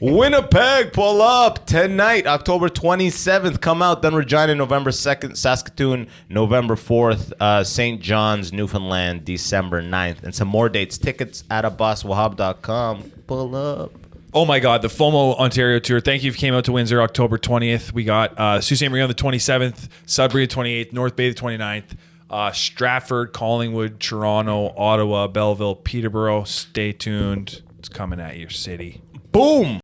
Winnipeg, pull up tonight, October 27th. Come out. Then Regina, November 2nd. Saskatoon, November 4th. St. John's, Newfoundland, December 9th. And some more dates. Tickets at abbaswahab.com. Pull up. Oh my God, the FOMO Ontario tour. Thank you if you came out to Windsor October 20th. We got Sault Ste Marie on the 27th, Sudbury the 28th, North Bay the 29th, Stratford, Collingwood, Toronto, Ottawa, Belleville, Peterborough. Stay tuned. It's coming at your city. Boom.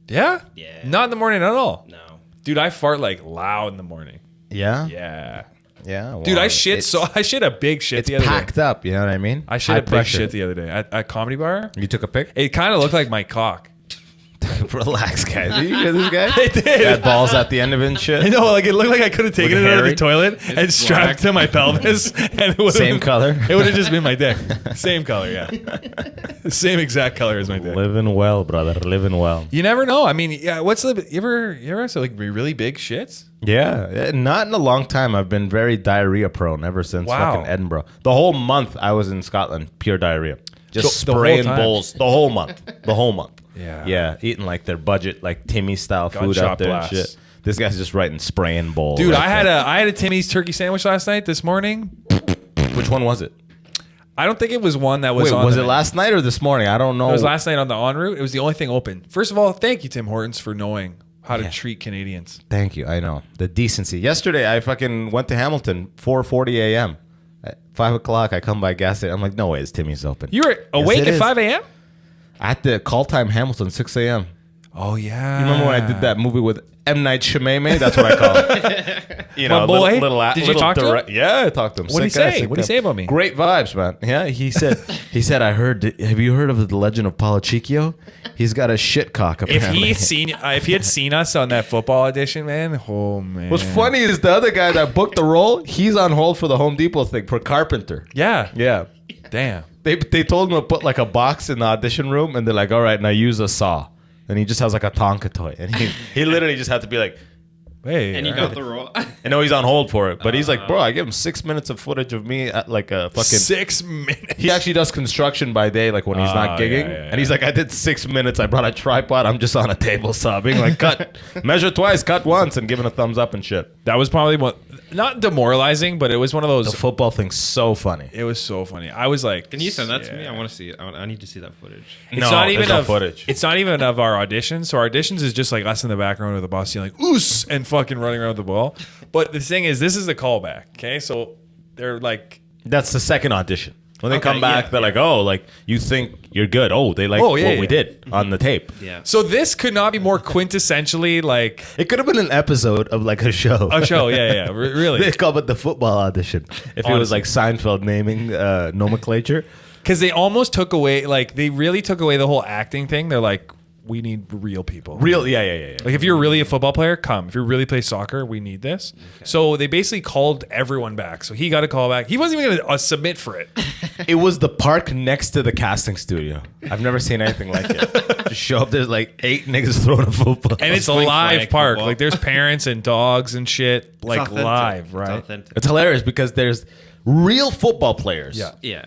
Yeah? Yeah. Not in the morning at all. No. Dude, I fart like loud in the morning. Yeah? Yeah. Yeah. Well, Dude, I shit a big shit It's the other day. packed up, you know what I mean? I shit High a big pressure. shit the other day at Comedy Bar. You took a pic? It kind of looked like my cock. Relax, guys. Did you hear this guy? It did. Had balls at the end of it and shit. I know, like it looked like I could have taken With it out of the hairy? toilet and strapped to my pelvis, and it would Same color? It would have just been my dick. Same color, yeah. Same exact color as my dick. Living well, brother. Living well. You never know. I mean, yeah. What's the you ever have like really big shits? Yeah, not in a long time. I've been very diarrhea prone ever since fucking Edinburgh. The whole month I was in Scotland, pure diarrhea. Just So, the whole spraying time? bowls the whole month. The whole month. Yeah. Eating like their budget, like Timmy style food Gunshot out there blast. and shit. This guy's just writing spraying bowl. Dude, right I had a Timmy's turkey sandwich last night. This morning, there. Which one was it? I don't think it was one that was. Wait, on was the it last night or this morning? I don't know. It was last night on the en route. It was the only thing open. First of all, thank you, Tim Hortons, for knowing how to treat Canadians. Thank you. I know the decency. Yesterday, I fucking went to Hamilton 4:40 a.m. At 5 o'clock, I come by gas station. I'm like, no way, it's Timmy's open. You were awake it at is. 5 a.m. At the call time Hamilton 6 a.m. Oh yeah. You remember when I did that movie with M. Night Shyamalan? That's what I call it. You know, My boy? little Did you talk to him? Yeah, I talked to him. What'd he Sick guy, say? sick What'd he guy. say about me? Great vibes, man. Yeah, he said, I heard. Have you heard of the legend of Policicchio? He's got a shit cock. If Apparently. he had seen us on that football audition, man, oh man. What's funny is the other guy that booked the role. He's on hold for the Home Depot thing for carpenter. Yeah. Yeah. Damn. They told him to put like a box in the audition room, and they're like, all right, now use a saw. And he just has like a Tonka toy. And he literally just had to be like, Hey. And you all got right. the role. I know he's on hold for it, but he's like, bro, I give him 6 minutes of footage of me at like a fucking... 6 minutes. He actually does construction by day, like when he's not gigging. yeah, yeah. And he's like, I did 6 minutes. I brought a tripod. I'm just on a table sobbing. Like, cut. Measure twice, cut once, and giving a thumbs up and shit. That was probably not demoralizing, but it was one of those. The football thing's so funny. It was so funny. I was like, Can you send that to me? yeah. I want to see it. I need to see that footage. It's No, not even there's no of footage. It's not even of our auditions. So our auditions is just like us in the background with the boss yelling "oos" and fucking running around with the ball. But the thing is, this is the callback. Okay, so they're like, That's the second audition. When they Okay, come back, yeah, they're like, oh, like, you think you're good. Oh, they like what we did on the tape. Yeah. so this could not be more quintessentially like It could have been an episode of like a show. a show. Yeah, really. They call it the football audition. If it was like Seinfeld naming nomenclature. Because they almost took away, like, they really took away the whole acting thing. They're like, we need real people. Yeah. Like, if you're really a football player, come. If you really play soccer, we need this. Okay. So they basically called everyone back. So he got a call back. He wasn't even going to submit for it. It was the park next to the casting studio. I've never seen anything like it. Just show up, there's like 8 niggas throwing a football. And it's a Flank live park. football. Like, there's parents and dogs and shit, like, authentic. live, right? It's authentic. It's hilarious because there's real football players. Yeah. Yeah.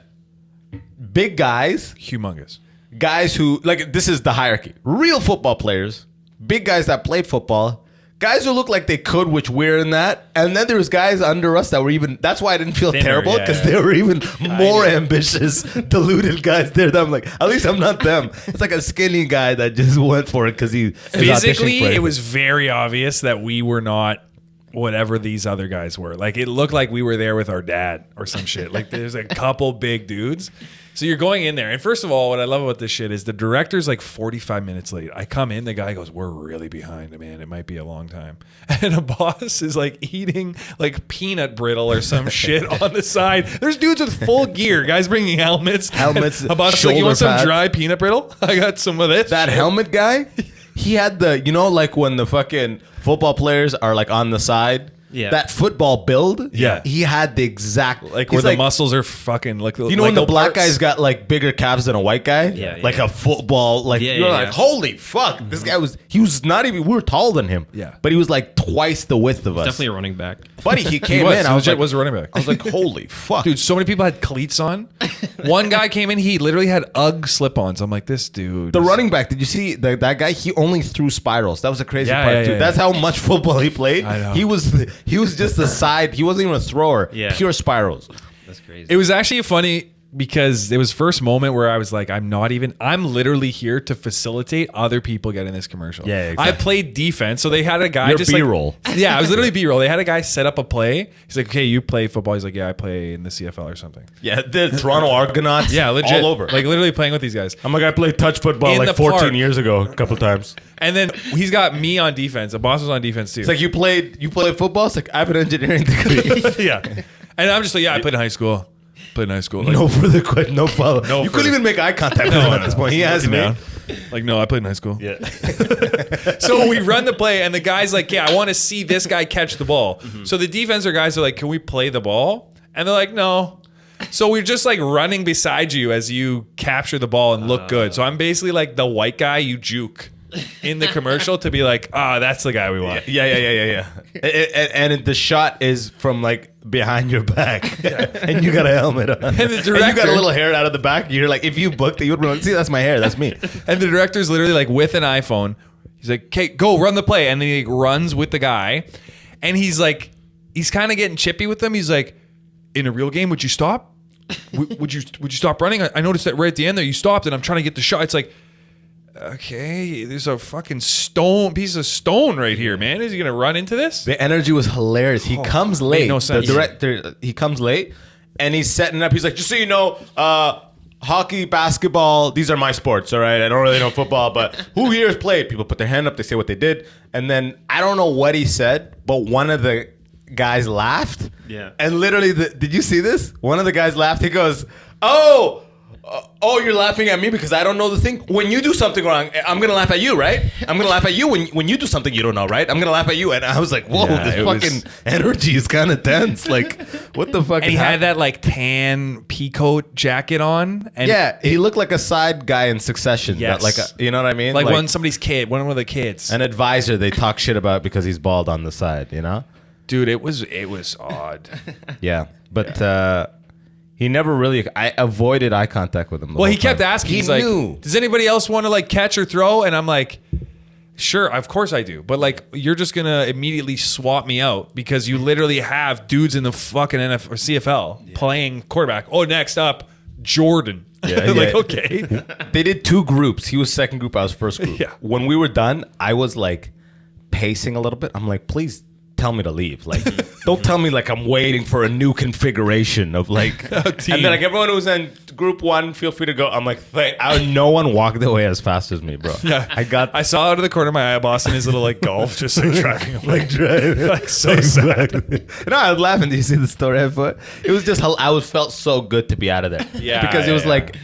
Big guys. Humongous. Guys who, like, this is the hierarchy. Real football players. Big guys that played football. Guys who look like they could, which we're in that. And then there's guys under us that were even, that's why I didn't feel Thinner, terrible, yeah, because yeah. they were even more ambitious, deluded guys there. That I'm like, at least I'm not them. It's like a skinny guy that just went for it because he is Physically, auditioning for it was very obvious that we were not whatever these other guys were. Like, it looked like we were there with our dad or some shit. Like, there's a couple big dudes. So you're going in there. And first of all, what I love about this shit is the director's like 45 minutes late. I come in, the guy goes, we're really behind, man. It might be a long time. And a boss is like eating like peanut brittle or some shit on the side. There's dudes with full gear. Guys bringing helmets. A boss is like, you want some shoulder pads. dry peanut brittle? I got some of this. That helmet guy, he had the, you know, like when the fucking football players are like on the side Yeah. that football build. Yeah. he had the exact Like he's where the muscles are fucking like You know when the black guy's got like bigger calves than a white guy? Yeah, Like yeah. a football, like Yeah, you're yeah, like, yeah. holy fuck. This guy he was not even, we were taller than him. Yeah. But he was like twice the width of us. Definitely a running back. Buddy, he He came was, in. he I was like, was a running back. I was like, holy fuck. Dude, so many people had cleats on. One guy came in, he literally had UGG slip-ons. I'm like, this dude. The is- running back, did you see that guy? He only threw spirals. That was the crazy Yeah, part yeah, too. yeah, That's yeah. how much football he played. I know. He was just a side. He wasn't even a thrower. Yeah. Pure spirals. That's crazy. It was actually funny because it was first moment where I was like, I'm literally here to facilitate other people getting this commercial. Yeah, exactly. I played defense, so they had a guy You're just B-roll. Like, yeah, I was literally B-roll. They had a guy set up a play. He's like, okay, you play football. He's like, yeah, I play in the CFL or something. Yeah, the Toronto Argonauts. Yeah, legit. all over. Like literally playing with these guys. I'm like, I played touch football In like the 14 park. years ago, a couple times. And then he's got me on defense. Abbas was on defense too. It's like you played football. It's like I have an engineering degree. yeah. And I'm just like, yeah, I played in high school. Like, No further question. No follow. No You further- couldn't even make eye contact with him at this point. He has looking me. down. Like, no, I played in high school. Yeah. So we run the play, and the guy's like, yeah, I want to see this guy catch the ball. So the defensive guys are like, can we play the ball? And they're like, no. So we're just like running beside you as you capture the ball and look good. So I'm basically like the white guy you juke in the commercial to be like, that's the guy we want. Yeah. And the shot is from like behind your back, and you got a helmet on, And the you got director- a little hair out of the back. You're like, if you booked it, you would be like, see, that's my hair, that's me. And the director's literally like with an iPhone. He's like, okay, go run the play. And then he like runs with the guy. And he's like, he's kind of getting chippy with them. He's like, in a real game, would you stop? Would you stop running? I noticed that right at the end there, you stopped and I'm trying to get the shot. It's like, okay, there's a fucking piece of stone right here, man. Is he gonna run into this? The energy was hilarious. He comes late. no sense. The director, he comes late, and he's setting up. He's like, just so you know, hockey, basketball, these are my sports, all right? I don't really know football, but who here has played? People put their hand up, they say what they did. And then I don't know what he said, but one of the guys laughed. Yeah. And literally, did you see this? One of the guys laughed. He goes, oh, you're laughing at me because I don't know the thing? When you do something wrong, I'm going to laugh at you, right? I'm going to laugh at you when you do something you don't know, right? I'm going to laugh at you. And I was like, whoa, Yeah, this it was- fucking energy is kind of tense. Like, what the fuck And he is had happening? that like tan peacoat jacket on. And Yeah, he looked like a side guy in Succession. Yes. Like you know what I mean? like one somebody's kid, one of the kids. an advisor they talk shit about because he's bald on the side, you know? Dude, it was odd. Yeah. But he never really, I avoided eye contact with him. Well, he kept asking. He He's like, knew. does anybody else want to like catch or throw? And I'm like, sure, of course I do. But like, you're just going to immediately swap me out because you literally have dudes in the fucking NFL or CFL playing quarterback. Oh, next up, Jordan. Yeah, like, yeah. okay. They did two groups. He was second group, I was first group. Yeah. When we were done, I was like pacing a little bit. I'm like, please tell me to leave. Like, don't tell me like I'm waiting for a new configuration of like. team. And then like everyone who's in group one, feel free to go. I'm like, no one walked away as fast as me, bro. Yeah. I I saw out of the corner of my eye Abbas in his little like golf, just like driving him. like driving. Like so sad. No, I was laughing. Did you see the story I put? It was just I was felt so good to be out of there. Yeah, because it was yeah. like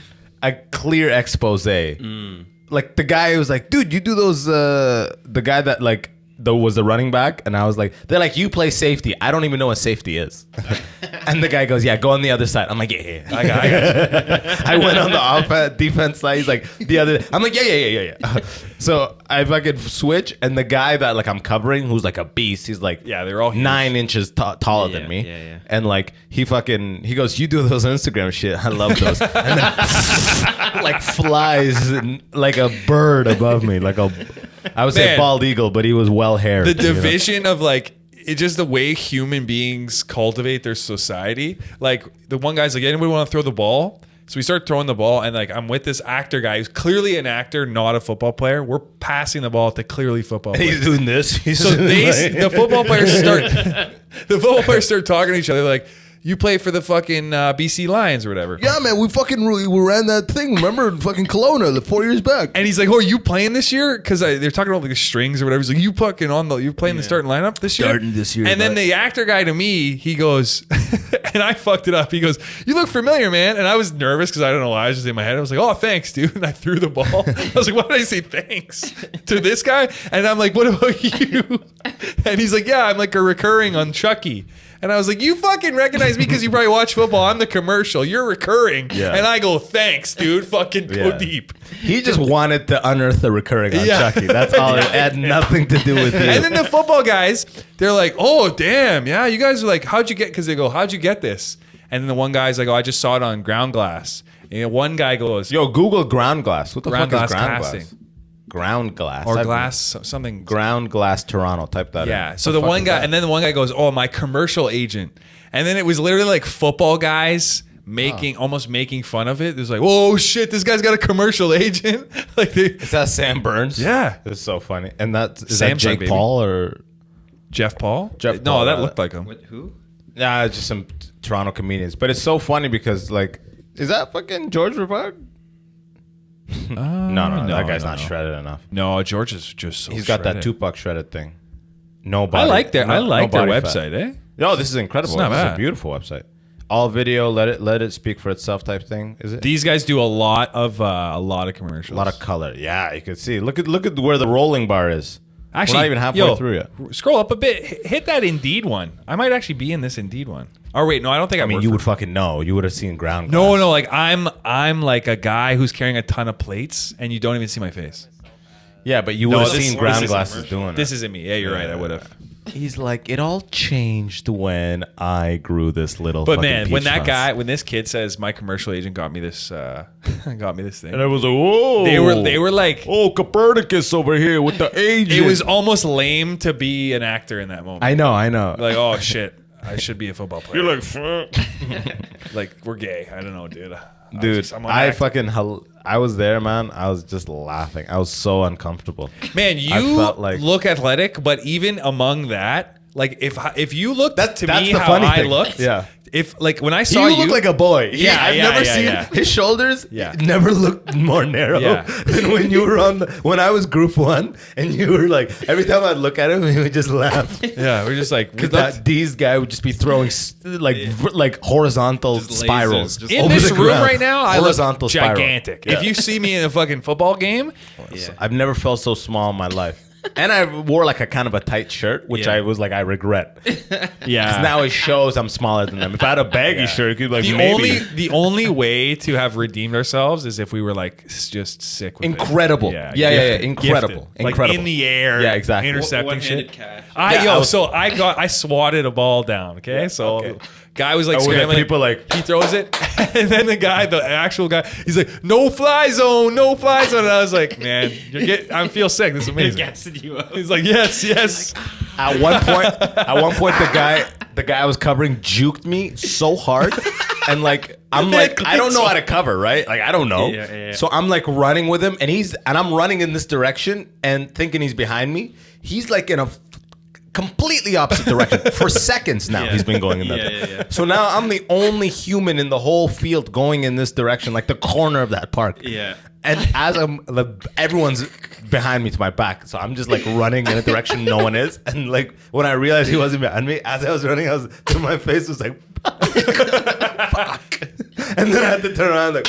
a clear expose. Like the guy was like, dude, you do those. The guy that like was the running back, and I was like, they're like, you play safety. I don't even know what safety is. And the guy goes, yeah, go on the other side. I'm like, yeah. I got you. I went on the defense side. He's like, the other. I'm like, yeah. So I fucking switch, and the guy that like I'm covering, who's like a beast, he's like, Yeah, they're all huge. 9 inches taller than me. Yeah. And like he goes, you do those Instagram shit. I love those. And then like flies like a bird above me, like I would say Man. bald eagle, but he was well haired. The division of like it's just the way human beings cultivate their society. Like the one guy's like, anybody want to throw the ball? So we start throwing the ball, and like I'm with this actor guy who's clearly an actor, not a football player. We're passing the ball to clearly football players. He's doing this. So the football players start talking to each other like, you play for the fucking BC Lions or whatever. Yeah, man, we ran that thing. Remember, fucking Kelowna, 4 years back. And he's like, "Oh, are you playing this year?" Because they're talking about like the strings or whatever. He's like, "You fucking you playing the starting lineup this year?" Starting this year, And then bud. the actor guy to me, he goes, And I fucked it up. He goes, "You look familiar, man." And I was nervous because I don't know why. I was just in my head. I was like, "Oh, thanks, dude." And I threw the ball. I was like, "Why did I say thanks to this guy?" And I'm like, "What about you?" And he's like, "Yeah, I'm like a recurring on Chucky." And I was like, "You fucking recognize me because you probably watch football. I'm the commercial. You're recurring." Yeah. And I go, "Thanks, dude. Fucking go deep." He just wanted to unearth the recurring on Chucky. That's all. It had nothing to do with you. And then the football guys, they're like, "Oh, damn. Yeah, you guys are like, how'd you get?" Because they go, "How'd you get this?" And then the one guy's like, "Oh, I just saw it on ground glass." And one guy goes, Yo, Google ground glass. What the Ground fuck is glass ground casting. glass? Ground glass. or glass, something. Ground glass Toronto. Type that in. Yeah. So What the fuck one is guy, that? and then the one guy goes, "Oh, my commercial agent." And then it was literally like football guys almost making fun of it. It was like, "Oh shit, this guy's got a commercial agent." Like they, Is that Sam Burns? Yeah. It's so funny. And is that Sam's Jake like, baby. Paul or Jeff Paul? Jeff No, Paul, that looked like him. What, who? nah? It's just some Toronto comedians. But it's so funny because like, is that fucking George Rivard? No, that guy's not shredded enough. No, George is just so He's got that shredded. Tupac shredded thing. No body. I like their no body fat. website, eh? No, this is incredible. It's not This is bad. a beautiful website. All video, let it speak for itself type thing. Is it? These guys do a lot of commercials. A lot of color. Yeah, you can see. Look at where the rolling bar is. Actually, We're not even halfway through yet. Scroll up a bit. Hit that Indeed one. I might actually be in this Indeed one. Or wait, no, I don't think I mean, you would fucking know. You would have seen ground glass. No, like I'm like a guy who's carrying a ton of plates, and you don't even see my face. Yeah, but you would have seen ground glasses doing it. This isn't me. Yeah, you're right. I would have. He's like, it all changed when I grew this little. But fucking man, peach nut." when this kid says my commercial agent got me this thing, and I was like, whoa. they were like, oh, Copernicus over here with the agent. it was almost lame to be an actor in that moment. I know. Like, oh shit, I should be a football player. You're like, fuck. Like we're gay. I don't know, dude. Dude, I was there, man. I was just laughing. I was so uncomfortable. Man, I you felt like- look athletic, but even among that, like if you looked That's to the me how funny I thing. looked, Yeah. If like when I saw You look like a boy. Yeah, I've yeah, never yeah, seen yeah. his shoulders. Yeah. Never looked more narrow Yeah. than when you were when I was Group 1, and you were like, every time I'd look at him, he would just laugh. yeah, we're just like Because that D's guy would just be throwing like horizontal Just lasers, spirals just- in over this the room ground. right now. I look Horizontal spiral. gigantic. Yeah. If you see me in a fucking football game, I've never felt so small in my life. And I wore like a kind of a tight shirt, which Yeah. I was like, I regret. yeah. 'Cause now it shows I'm smaller than them. If I had a baggy shirt, it could be like maybe. The only way to have redeemed ourselves is if we were like just sick with Incredible. it. Yeah, incredible. Like Incredible. in the air. Yeah, exactly. Intercepting One-handed shit. catch. I swatted a ball down. Okay, so okay. guy was like Oh, we got scrambling. people like- he throws it, and then the actual guy, he's like, "No fly zone, no fly zone." And I was like, "Man, I feel sick. This is amazing." Gassing you up. He's like, "Yes." At one point, the guy I was covering juked me so hard, and like I'm like, I don't know how to cover, right? Like I don't know. Yeah. So I'm like running with him, and I'm running in this direction and thinking he's behind me. He's like in a completely opposite direction for seconds now. Yeah. He's been going in that. Yeah. So now I'm the only human in the whole field going in this direction, like the corner of that park. Yeah. And as everyone's behind me to my back, so I'm just like running in a direction no one is. And like when I realized he wasn't behind me, as I was running, my face was like, fuck. And then I had to turn around like,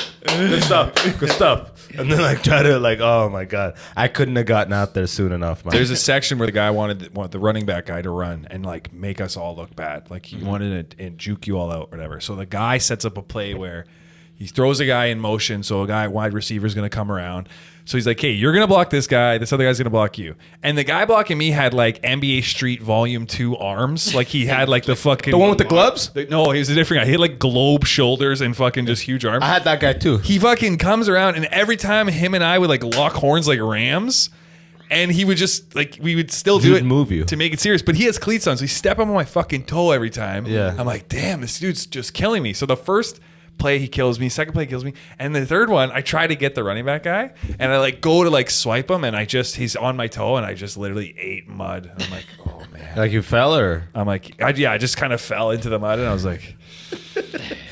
good stuff. And then like try to like, oh my god, I couldn't have gotten out there soon enough, man. There's a section where the guy wanted the running back guy to run and like make us all look bad. Like he wanted to and juke you all out, or whatever. So the guy sets up a play where he throws a guy in motion, so a guy wide receiver is going to come around. So he's like, "Hey, you're going to block this guy. This other guy's going to block you." And the guy blocking me had like NBA Street Volume 2 arms. Like he had like the fucking The one with the gloves? No, he was a different guy. He had like globe shoulders and fucking just huge arms. I had that guy too. He fucking comes around, and every time him and I would like lock horns like rams, and he would just like we would still do He'd it move you. to make it serious. But he has cleats on, so he step on my fucking toe every time. Yeah. I'm like, damn, this dude's just killing me. So the first play he kills me, second play he kills me, and the third one I try to get the running back guy, and I like go to like swipe him, and he's on my toe, and I just literally ate mud. And I'm like, oh man. Like you fell or? I'm like, I just kind of fell into the mud, and I was like,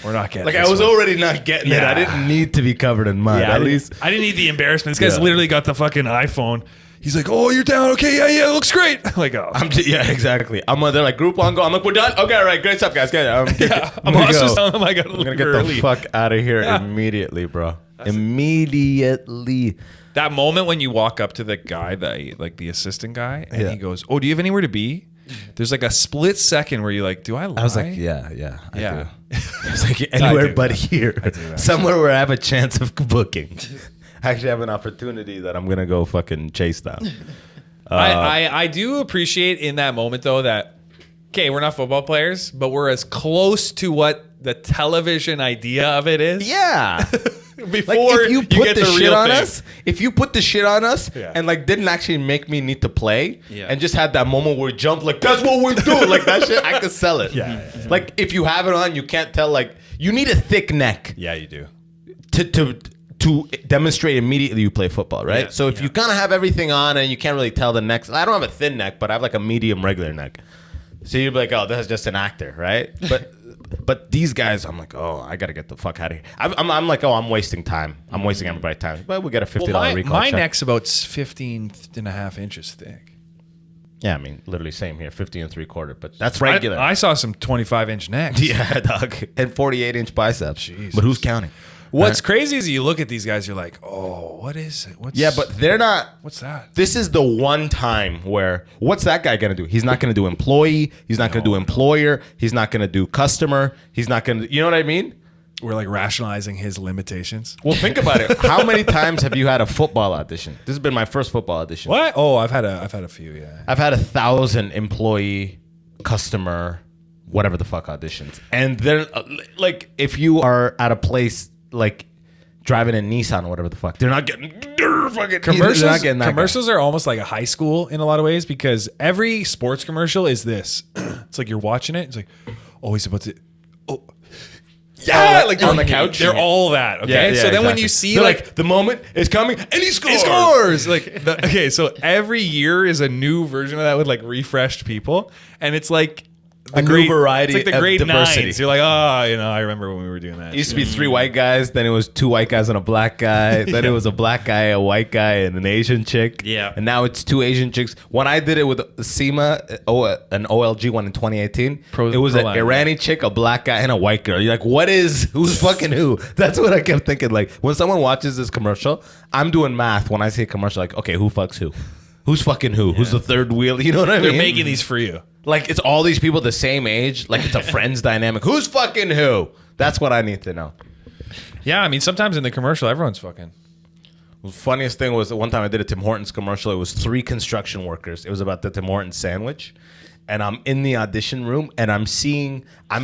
we're not getting Like this I was one. already not getting it. Yeah. I didn't need to be covered in mud. Yeah, At least I didn't need the embarrassment. This guy's Yeah. literally got the fucking iPhone. He's like, oh, you're down. Okay, yeah, it looks great. I'm like, oh. Yeah, exactly. They're like, group one, go. I'm like, we're done? Okay, all right, great stuff, guys. Good. I'm also telling him I got to I'm leave going to get early. the fuck out of here immediately, bro. Immediately. That moment when you walk up to the guy, the assistant guy, and he goes, oh, do you have anywhere to be? There's like a split second where you're like, do I lie? I was like, yeah. I do. I was like, I anywhere do but that. here. I do that. Somewhere where I have a chance of booking. I actually have an opportunity that I'm going to go fucking chase down. I do appreciate in that moment, though, that, okay, we're not football players, but we're as close to what the television idea of it is. Yeah. Before if you put get the real shit on thing. us, and like didn't actually make me need to play, and just had that moment where we jump like that's what we're doing, like that shit, I could sell it. Yeah. Like if you have it on, you can't tell. Like you need a thick neck. Yeah, you do. To demonstrate immediately you play football, right? Yeah, so if you kind of have everything on and you can't really tell the neck, I don't have a thin neck, but I have like a medium regular neck. So you'd be like, oh, this is just an actor, right? But these guys, I'm like, oh, I got to get the fuck out of here. I'm like, oh, I'm wasting time. I'm wasting everybody's time. But we get a $50 recall my check. neck's about 15 and a half inches thick. Yeah, I mean, literally same here, 50 and 3/4, but that's regular. I saw some 25-inch necks. Yeah, dog. And 48-inch biceps. Jesus. But who's counting? What's crazy is you look at these guys, you're like, oh, what is it? Yeah, but they're not. What's that? This is the one time where what's that guy gonna do? He's not gonna do employee. He's not gonna do employer. He's not gonna do customer. He's not gonna. You know what I mean? We're like rationalizing his limitations. Well, think about it. How many times have you had a football audition? This has been my first football audition. What? Oh, I've had a few. Yeah. I've had 1,000 employee, customer, whatever the fuck auditions, and they're like, if you are at a place like driving a Nissan or whatever the fuck, they're not getting fucking Commercials, they're not getting that commercials are almost like a high school in a lot of ways because every sports commercial is this. It's like you're watching it. It's like, oh, he's about to. Oh, yeah, like on the couch. They're all that. Okay, so then when you see they're like the moment is coming and he scores. he scores. Like okay, so every year is a new version of that with like refreshed people, and it's like A new variety It's like the of grade diversity. nines. You're like, oh, I remember when we were doing that. It used to be 3 white guys, then it was 2 white guys and a black guy, then it was a black guy, a white guy, and an Asian chick. Yeah. And now it's 2 Asian chicks. When I did it with SEMA, an OLG one in 2018, it was an Irani chick, a black guy, and a white girl. You're like, who's fucking who? That's what I kept thinking. Like, when someone watches this commercial, I'm doing math when I see a commercial, like, okay, who fucks who? Who's fucking who? Yeah. Who's the third wheel? You know what I mean? They're making these for you. Like, it's all these people the same age. Like, it's a friends dynamic. Who's fucking who? That's what I need to know. Yeah, I mean, sometimes in the commercial, everyone's fucking. The funniest thing was one time I did a Tim Hortons commercial. It was 3 construction workers. It was about the Tim Hortons sandwich. And I'm in the audition room, and I'm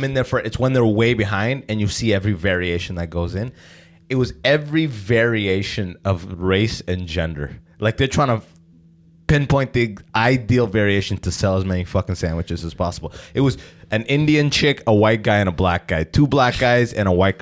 in there it's when they're way behind, and you see every variation that goes in. It was every variation of race and gender. Like, they're trying to pinpoint the ideal variation to sell as many fucking sandwiches as possible. It was an Indian chick, a white guy, and a black guy. 2 black guys and a white.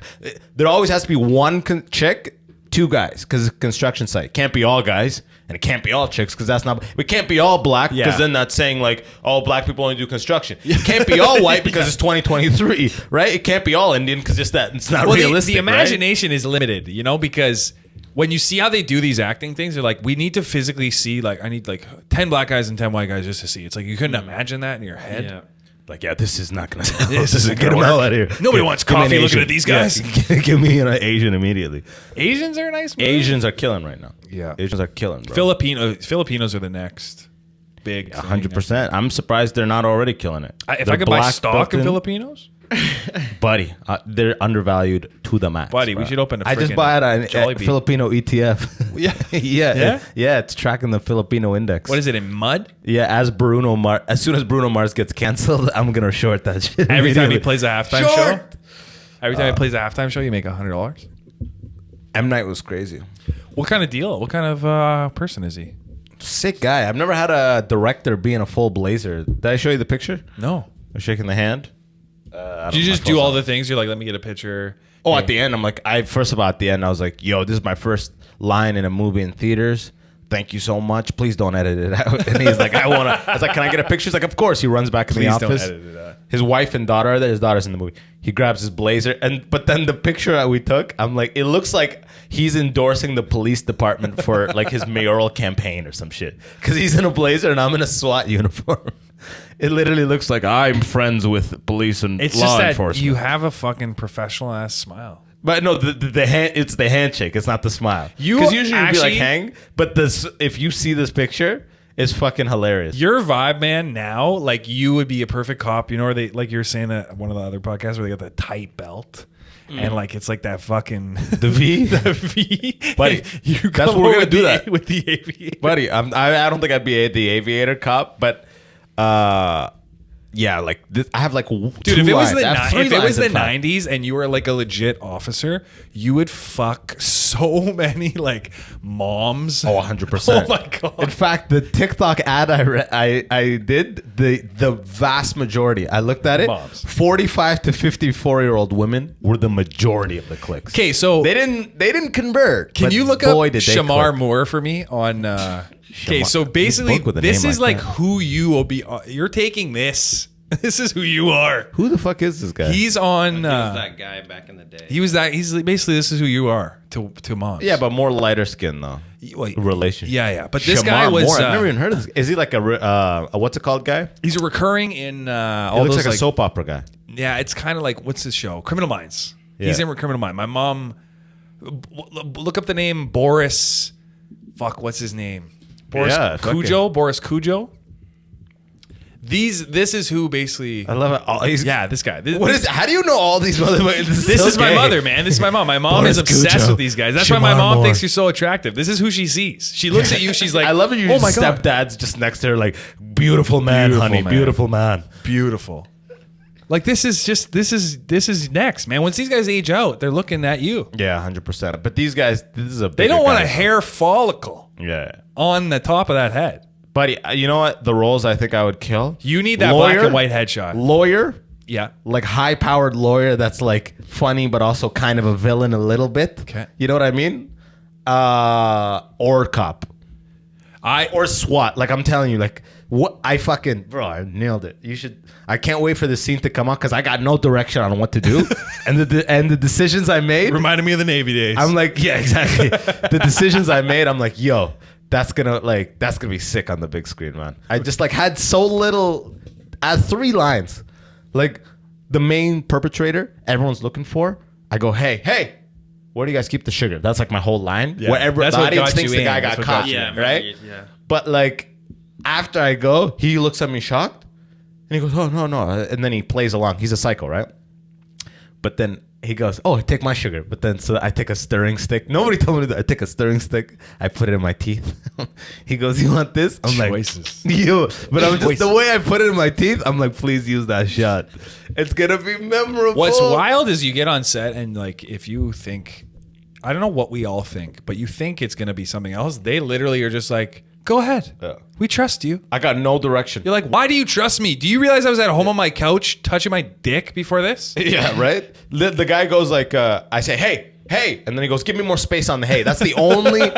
There always has to be 1 chick, 2 guys, because it's a construction site. It can't be all guys, and it can't be all chicks, because that's not. It can't be all black, because then that's saying like, oh, black people only do construction. It can't be all white because it's 2023, right? It can't be all Indian because it's not realistic. The imagination is limited, because when you see how they do these acting things, they're like, we need to physically see, like, I need like 10 black guys and 10 white guys just to see. It's like you couldn't imagine that in your head. Yeah. Like, this is not gonna. This isn't get gonna them work. out of here. Nobody wants coffee looking at these guys. Yeah, give me an Asian immediately. Asians are nice. Man. Asians are killing right now. Yeah, Asians are killing, bro. Filipinos are the next big. 100%. I'm surprised they're not already killing it. If I could buy stock in Filipinos, buddy, they're undervalued to the max. Buddy, bro. we should open. I just bought a Filipino ETF. Yeah. It's tracking the Filipino index. What is it in mud? Yeah, as soon as Bruno Mars gets canceled, I'm gonna short that shit. Every time he plays a halftime show. Every time he plays a halftime show, you make $100. M Night was crazy. What kind of deal? What kind of person is he? Sick guy. I've never had a director be in a full blazer. Did I show you the picture? No. I'm shaking the hand. Did you just do all the things? You're like, let me get a picture. Oh, at the end, I'm like, first of all, at the end, I was like, yo, this is my first line in a movie in theaters. Thank you so much. Please don't edit it out. And he's like, I was like, can I get a picture? He's like, of course. He runs back in the office. Don't edit it out. His wife and daughter are there. His daughter's in the movie. He grabs his blazer, but then the picture that we took, I'm like, it looks like he's endorsing the police department for like his mayoral campaign or some shit. Because he's in a blazer and I'm in a SWAT uniform. It literally looks like I'm friends with police and It's law just that enforcement. you have a fucking professional ass smile. But no, the hand, it's the handshake. It's not the smile. You Because usually you'd be like actually- hang, but this, if you see this picture, it's fucking hilarious. Your vibe, man, now, like you would be a perfect cop. You know, where they, like you were saying at one of the other podcasts where they got the tight belt. And like it's like that fucking The V, the V. buddy. You That's come what we're over gonna do the- that with the aviator. buddy. I don't think I'd be the aviator cop, but yeah, like this, I have like Dude, if it was the in fact. 90s and you were like a legit officer, you would fuck so many like moms. Oh, 100%. Oh my god. In fact, the TikTok ad I did, the vast majority, I looked at it, Moms. 45 to 54-year-old women were the majority of the clicks. Okay, so They didn't convert. can but you look boy, up did they Shamar click. Moore for me on okay, so Book basically with a this name is like like that. who you will be you're taking this. This is who you are. Who the fuck is this guy? He's on He was that guy back in the day. he's basically this is who you are to moms. yeah, but more lighter skin though. Wait, Relationship. yeah. But this Shamar guy was Moore. I've never even heard of this. Is he like a what's it called guy? he's a recurring in He all looks those like a soap opera guy. yeah, it's kind of like what's his show? Criminal Minds. He's Yeah. in Criminal Minds. My mom look up the name Boris. Fuck, what's his name? Boris Yeah, fucking- Cujo. Boris Cujo. This is who basically. I love it. Oh, he's, Yeah, this guy. What is? How do you know all these motherfuckers? This is my mother, man. This is my mom. My mom Boris is obsessed Cujo. with these guys. That's why my Shamar mom Moore. thinks you're so attractive. This is who she sees. She looks at you. She's like, I love it. Your oh my god, stepdad's just next to her, like beautiful man, Beautiful honey, man. beautiful man. beautiful. Like this is next, man. Once these guys age out, they're looking at you. Yeah, 100%. But these guys, this is a. They don't want a hair follicle Yeah, on the top of that head. buddy. You know what? The roles I think I would kill. You need that black and white headshot. Lawyer, Yeah. like high-powered lawyer that's like funny but also kind of a villain a little bit. Okay. You know what I mean? Or cop. Or SWAT. Like I'm telling you, like what I fucking I nailed it. You should. I can't wait for the scene to come out because I got no direction on what to do, and the decisions I made. Reminded me of the Navy days. I'm like, yeah, exactly. The decisions I made, I'm like, yo, that's gonna be sick on the big screen, man. I just like had so little. I had 3 lines, like the main perpetrator, everyone's looking for. I go, hey. Where do you guys keep the sugar? That's like my whole line. Yeah, Wherever that's the what audience got thinks you the in. guy That's got what caught, got you in. right? Yeah. But like after I go, he looks at me shocked, and he goes, "Oh no!" And then he plays along. He's a psycho, right? But then he goes, "Oh, take my sugar." But then so I take a stirring stick. Nobody told me to do that. I take a stirring stick. I put it in my teeth. He goes, "You want this?" I'm Choices. like, "Yo!" But I'm just Choices. the way I put it in my teeth. I'm like, "Please use that shot. It's gonna be memorable." What's wild is you get on set and like if you think, I don't know what we all think, but you think it's gonna be something else. They literally are just like, go ahead. Yeah. We trust you. I got no direction. You're like, why do you trust me? Do you realize I was at home on my couch touching my dick before this? Yeah, right? The guy goes like, I say, hey. And then he goes, give me more space on the hay. That's the only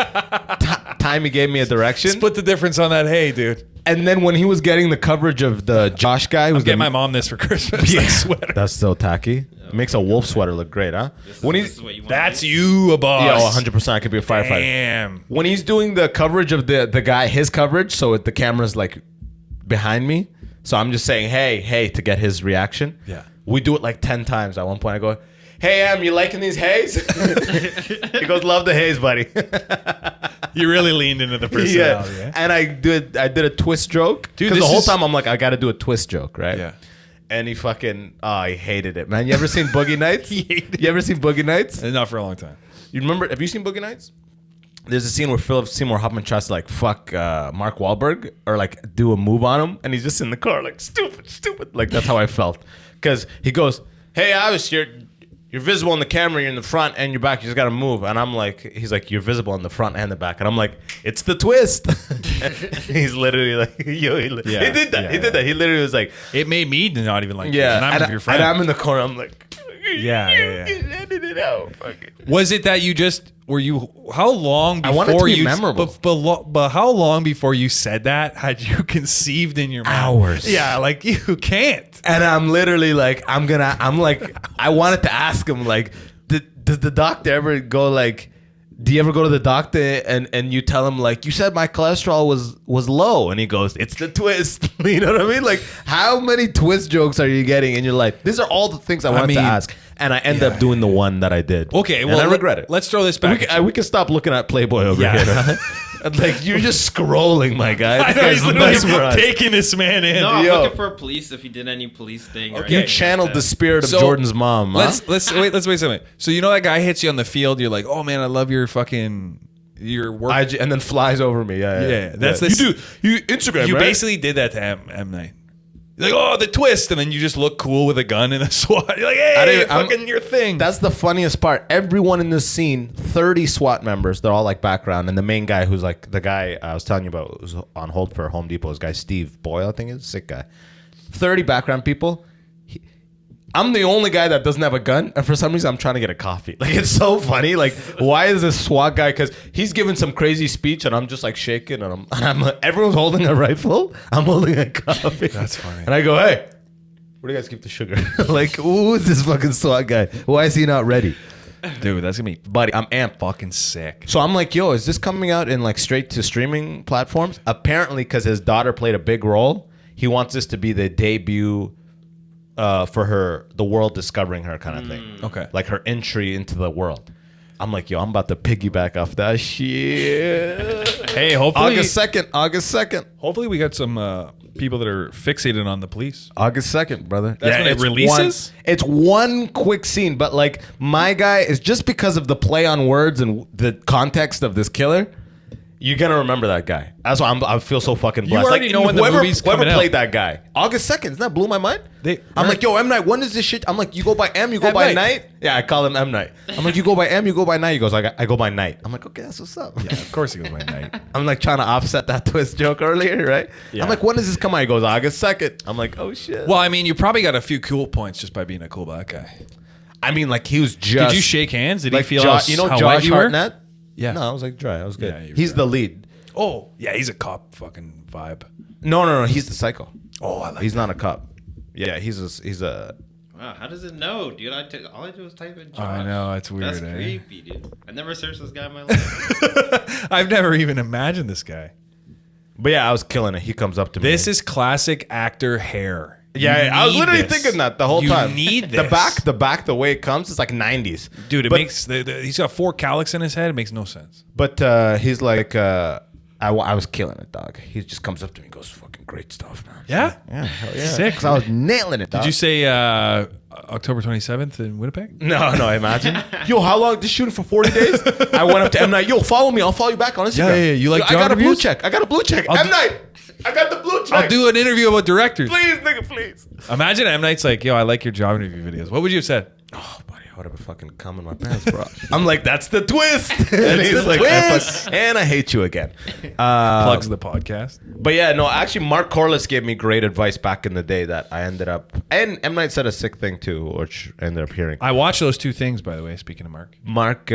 time he gave me a direction. Split the difference on that hay, dude. And then when he was getting the coverage of the Josh guy, who was Get my mom this for Christmas. Yeah. Like sweater. That's so tacky. Makes a wolf sweater look great, huh? When This he's is what you want. That's you, Abbas. yeah, 100%. I could be a firefighter. Damn. When he's doing the coverage of the guy, his coverage, so the camera's like behind me. So I'm just saying, hey, to get his reaction. Yeah. We do it like 10 times. At one point, I go, hey, you liking these hays? He goes, love the hays, buddy. You really leaned into the personality, Yeah. eh? And I did a twist joke. Dude, Because the this whole is- time I'm like, I got to do a twist joke, right? Yeah. And he fucking, he hated it, man. You ever seen Boogie Nights? He hated You ever seen Boogie Nights? Not for a long time. You remember, have you seen Boogie Nights? There's a scene where Philip Seymour Hoffman tries to like fuck Mark Wahlberg or like do a move on him, and he's just in the car like stupid. Like that's how I felt, because he goes, "Hey, Abbas, you're visible in the camera, you're in the front and you're back. You just gotta move." And I'm like, he's like, "You're visible in the front and the back," and I'm like, "It's the twist." He's literally like, "Yo, he did that. He did that. He literally was like, It made me not even like yeah." you. And I'm your friend. and I'm in the corner. I'm like, Yeah. You know, Was it that you just were you? How long before I want it to be you memorable. But how long before you said that had you conceived in your mind? Hours. Yeah, like you can't. And I'm literally like, I wanted to ask him, like, does the doctor ever go like, do you ever go to the doctor and you tell him like, you said my cholesterol was low, and he goes, it's the twist. You know what I mean? Like, how many twist jokes are you getting in your life? These are all the things I wanted to ask, and I ended up doing the one that I did. Okay, well, and I regret it. Let's throw this back. We can stop looking at Playboy over here. Huh? Like, you're just scrolling, my guy. I know, he's literally taking this man in. No, I'm Yo. looking for police if he did any police thing. Or Okay. You channeled the spirit of So, Jordan's mom. Huh? Let's wait a second. So you know that guy hits you on the field. You're like, oh man, I love your work. And then flies over me. Yeah. That's yeah. this. You Instagram. You right? basically did that to M Night. Like, oh, the twist, and then you just look cool with a gun and a SWAT. You're like, hey, fucking your thing. That's the funniest part. Everyone in this scene, 30 SWAT members, they're all like background, and the main guy who's like the guy I was telling you about who's on hold for Home Depot, this guy Steve Boyle, I think is sick guy. 30 background people. I'm the only guy that doesn't have a gun, and for some reason I'm trying to get a coffee. Like, it's so funny. Like, why is this SWAT guy? Because he's giving some crazy speech, and I'm just like shaking, and everyone's holding a rifle. I'm holding a coffee. That's funny. And I go, hey, where do you guys keep the sugar? Like, who is this fucking SWAT guy? Why is he not ready? Dude, that's gonna be Buddy, I'm amped. fucking sick. So I'm like, yo, is this coming out in like straight to streaming platforms? Apparently, because his daughter played a big role, he wants this to be the debut for her, the world discovering her kind of thing. Okay. Like her entry into the world. I'm like, yo, I'm about to piggyback off that shit. Hey, hopefully August 2nd. Hopefully we got some people that are fixated on the police. August 2nd, brother. That's when it it's releases? It's one quick scene, but like my guy is just because of the play on words and the context of this killer. You're gonna remember that guy. That's why I feel so fucking blessed. already know when the movie's whoever coming out. played that guy. August 2nd. Isn't that blew my mind? I'm like, yo, M Night. When is this shit? I'm like, you go by M, you go M. by Night. Night. Yeah, I call him M Night. I'm like, you go by M, you go by Night. He goes, I go by Night. I'm like, okay, that's what's up. Yeah, of course he goes by night. I'm like trying to offset that twist joke earlier, right? Yeah. I'm like, when does this come out? He goes, August 2nd. I'm like, oh shit. Well, I mean, you probably got a few cool points just by being a cool black guy. I mean, like he was just. Did you shake hands? Did he like feel Josh, how, you know how Josh white you were? Hartnett? Yeah. No, I was like dry. I was good. Yeah, you were He's dry. the lead. Oh, yeah, he's a cop fucking vibe. No. He's the psycho. Oh, I like He's not a cop. Yeah, he's a. Wow, how does it know, dude? All I do is type in Josh. I know, it's weird. That's eh? creepy, dude. I never searched this guy in my life. I've never even imagined this guy. But yeah, I was killing it. He comes up to me. This is classic actor hair. Yeah, You I was need literally this. thinking that the whole time. You need the this. back, the way it comes, it's like 90s, Dude, it But- makes he's got 4 calyx in his head. It makes no sense. But he's like, I was killing it, dog. He just comes up to me and goes, "Fucking great stuff, man." Yeah? Yeah, hell yeah. Sick. 'Cause I was nailing it. Dog. Did you say October 27th in Winnipeg? No, imagine. Yo, how long? Just shooting for 40 days? I went up to M Night. Yo, follow me. I'll follow you back on Instagram. Yeah. You like Yo, I job got a blue reviews? check. M Night. I got the blue check. I'll do an interview about directors. Please, nigga, please. Imagine M Night's like, yo, I like your job interview videos. What would you have said? Oh, buddy, I would have fucking cum in my pants, bro. I'm like, that's the twist. And he's like, and I hate you again. Plugs the podcast. But yeah, no, actually, Mark Corliss gave me great advice back in the day that I ended up, and M Night said a sick thing too, which I ended up hearing. I watched those 2 things, by the way, speaking of Mark. Mark,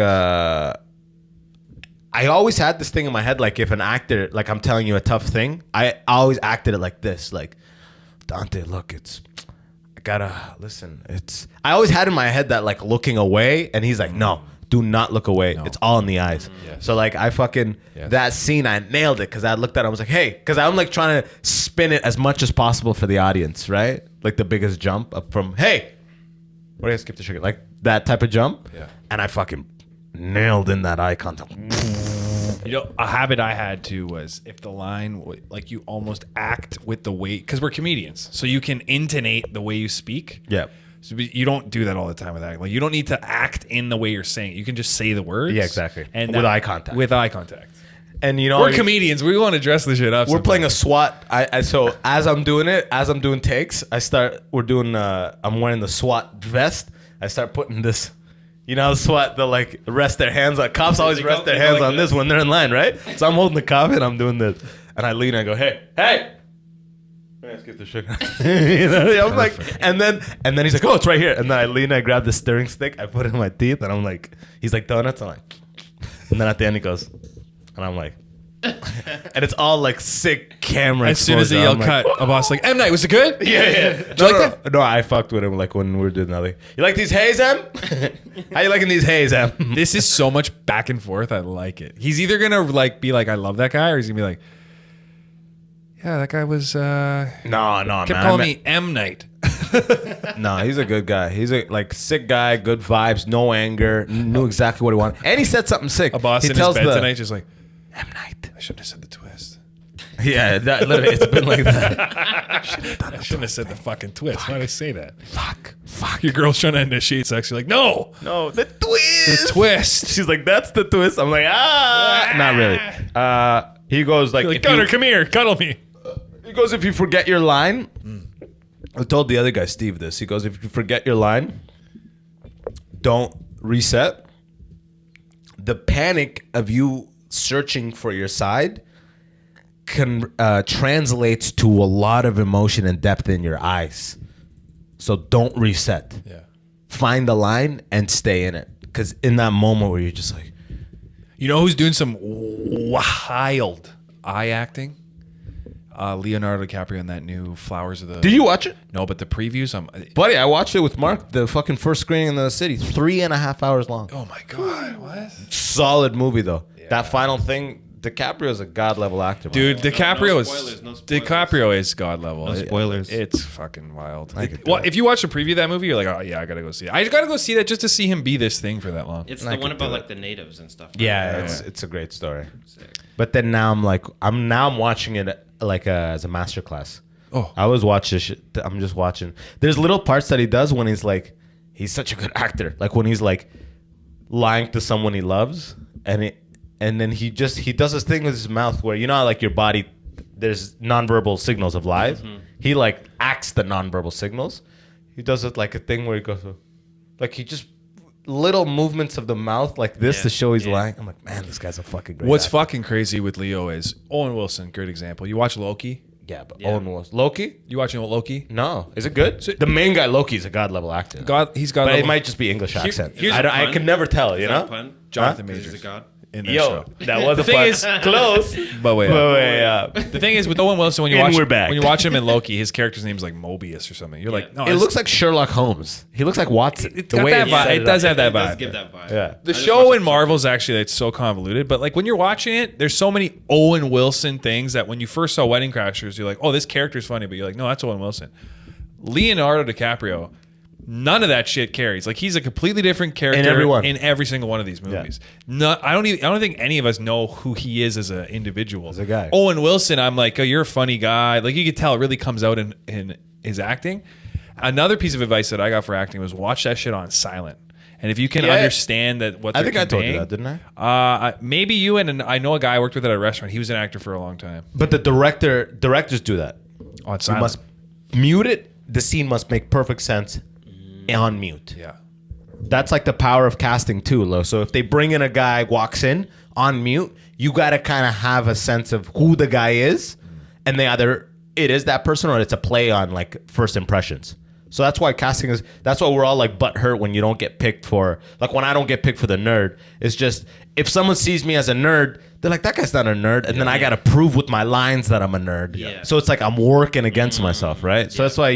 I always had this thing in my head, like if an actor, like I'm telling you a tough thing, I always acted it like this, like, Dante, look, I gotta listen. I always had in my head that like looking away, and he's like, no, do not look away. No. It's all in the eyes. Yes. So like I fucking, that scene, I nailed it because I looked at it, I was like, hey, because I'm like trying to spin it as much as possible for the audience, right? Like the biggest jump up from, hey, where do I skip the sugar? Like that type of jump. Yeah. And I fucking nailed in that eye contact. You know, a habit I had too was if the line, like you almost act with the way, because we're comedians, so you can intonate the way you speak. Yeah. So you don't do that all the time with acting. Like you don't need to act in the way you're saying it. You can just say the words. Yeah, exactly. And With eye contact. With eye contact. And you know, We're comedians. We want to dress the shit up. we're playing a SWAT. So as I'm doing takes, I'm wearing the SWAT vest. I start putting this, you know, SWAT, like rest their hands on. Cops always rest their hands on this when they're in line, right? So I'm holding the cop and I'm doing this. And I lean and I go, hey, Let's get the sugar. You know, I'm like, and then he's like, oh, it's right here. And then I lean, I grab the stirring stick, I put it in my teeth, and I'm like, he's like, donuts. I'm like, and then at the end he goes, and I'm like, and it's all like sick camera. As soon as the yell cut, Abbas like, M. Night, was it good? Yeah. Did you like that? No, I fucked with him like when we were doing that. Like, you like these haze, Em? How you liking these haze, Em? This is so much back and forth. I like it. He's either gonna like be like, I love that guy, or he's gonna be like, yeah, that guy was. No, kept man. calling me M. Night. No, he's a good guy. He's a like sick guy, good vibes, no anger, knew exactly what he wanted, and he said something sick. Abbas he in his bed tonight, just like, M. Night. I shouldn't have said the twist. Yeah, that, literally, it's been like that. I shouldn't have said the fucking twist. Why did I say that? Fuck. Your girl's trying to initiate sex. You're like, no, The twist. the twist. She's like, that's the twist. I'm like, not really. He goes like, You're like, if Gunner, you- come here, cuddle me. He goes, if you forget your line, I told the other guy, Steve, this. He goes, if you forget your line, don't reset. The panic of you searching for your side can translates to a lot of emotion and depth in your eyes. So don't reset. Yeah. Find the line and stay in it. Because in that moment where you're just like, You know who's doing some wild eye acting? Leonardo DiCaprio in that new Flowers of the... did you watch it? No, but the previews... Buddy, I watched it with Mark, the fucking first screening in the city. 3.5 hours long. Oh my God, what? Solid movie, though. That final thing, DiCaprio's a god level actor. Dude, DiCaprio no is... spoilers, no spoilers. DiCaprio is god level. No spoilers. It's fucking wild. could do Well, it. if you watch the preview of that movie, you're like, oh yeah, I gotta go see it. I just gotta go see that just to see him be this thing for that long. It's I the could one do about it. like the natives and stuff. right? Yeah, it's a great story. But then now I'm watching it like as a masterclass. Oh. I always watch this shit. I'm just watching. There's little parts that he does when he's like, he's such a good actor. Like when he's like lying to someone he loves, and then he does this thing with his mouth where, you know how like your body, there's nonverbal signals of lies. He like acts the nonverbal signals. He does it like a thing where he goes like he just little movements of the mouth like this to show he's lying. I'm like, man, this guy's a fucking great What's actor. fucking crazy with Leo is Owen Wilson, great example. You watch Loki? Yeah, but Owen was Loki. You watching Loki? No, is it good? The main guy Loki's a god level actor. He's got but level- it might just be English accent. here's a I pun. can never tell. You Is that a know, pun? Jonathan Huh? Is Majors it God? in that Yo, show. that was The a thing fun. is- Close. But wait, But wait, the thing is with Owen Wilson, when you And watch we're back. when you watch him in Loki, his character's name's like Mobius or something. You're like, no, it looks like Sherlock Holmes. He looks like Watson. It's The got way that he vibe. set It does up. have that It does vibe. give that vibe. Yeah. The I just show watched in it. Marvel's actually it's so convoluted, but like when you're watching it, there's so many Owen Wilson things that when you first saw Wedding Crashers, you're like, oh, this character's funny, but you're like, no, that's Owen Wilson. Leonardo DiCaprio, none of that shit carries. Like he's a completely different character in every single one of these movies. No, I don't think any of us know who he is as an individual. As a guy. Owen Wilson, I'm like, oh, you're a funny guy. Like you could tell it really comes out in his acting. Another piece of advice that I got for acting was watch that shit on silent. And if you can understand that what I they're think I told you conveying- that, didn't I? Maybe you and I know a guy I worked with at a restaurant. He was an actor for a long time. But the directors do that. On You silent. must mute it. The scene must make perfect sense on mute. Yeah. That's like the power of casting too, Lo. So if they bring in a guy, walks in on mute, you got to kind of have a sense of who the guy is, and it is that person or it's a play on like first impressions. So that's why casting is. That's why we're all like butthurt when you don't get picked for. Like when I don't get picked for the nerd, it's just if someone sees me as a nerd, they're like, that guy's not a nerd, and then I gotta prove with my lines that I'm a nerd. Yeah. So it's like I'm working against myself, right? So that's why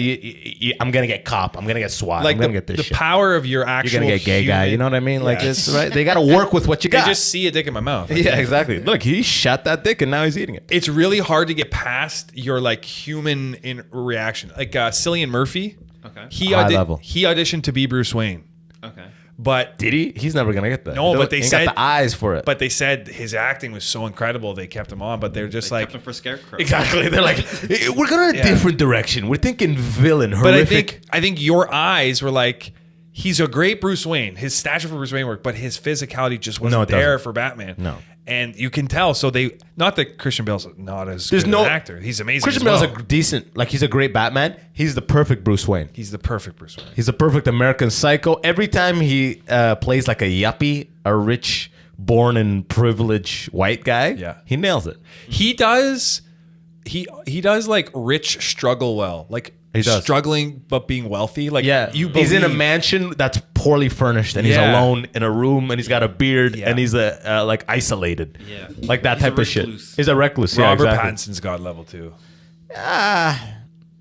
I'm gonna get cop. I'm gonna get SWAT. Like I'm gonna the, get this the shit. power of your actual You're gonna get gay guy. human- You know what I mean? Like Yeah. it's right. They gotta work with what you They got. just see a dick in my mouth. Yeah, exactly. Look, he shot that dick and now he's eating it. It's really hard to get past your like human in reaction. Like Cillian Murphy. Okay. High level. He auditioned to be Bruce Wayne, Okay. but Did he? He's never gonna get that. No, but they He ain't said- got the eyes for it. but they said his acting was so incredible they kept him on. But they're just They like, kept him for Scarecrow. exactly, they're like, we're going a different direction. We're thinking villain, but horrific. I think your eyes were like, he's a great Bruce Wayne. His stature for Bruce Wayne worked, but his physicality just wasn't it there doesn't. for Batman. No. And you can tell. So not that Christian Bale's not as There's good no an actor. He's amazing. Christian as Bale's well. a decent, like he's a great Batman. He's the perfect Bruce Wayne. He's the perfect Bruce Wayne. He's a perfect American Psycho. Every time he plays like a yuppie, a rich, born in privilege white guy, Yeah. he nails it. He does. he does like rich struggle well, like He does. struggling but being wealthy. Like Yeah, he's in a mansion that's poorly furnished, and he's Yeah. alone in a room, and he's got a beard, Yeah. and he's like isolated. Yeah. Like that He's a type of shit. recluse. He's a recluse. Robert yeah, exactly. Pattinson's God level too.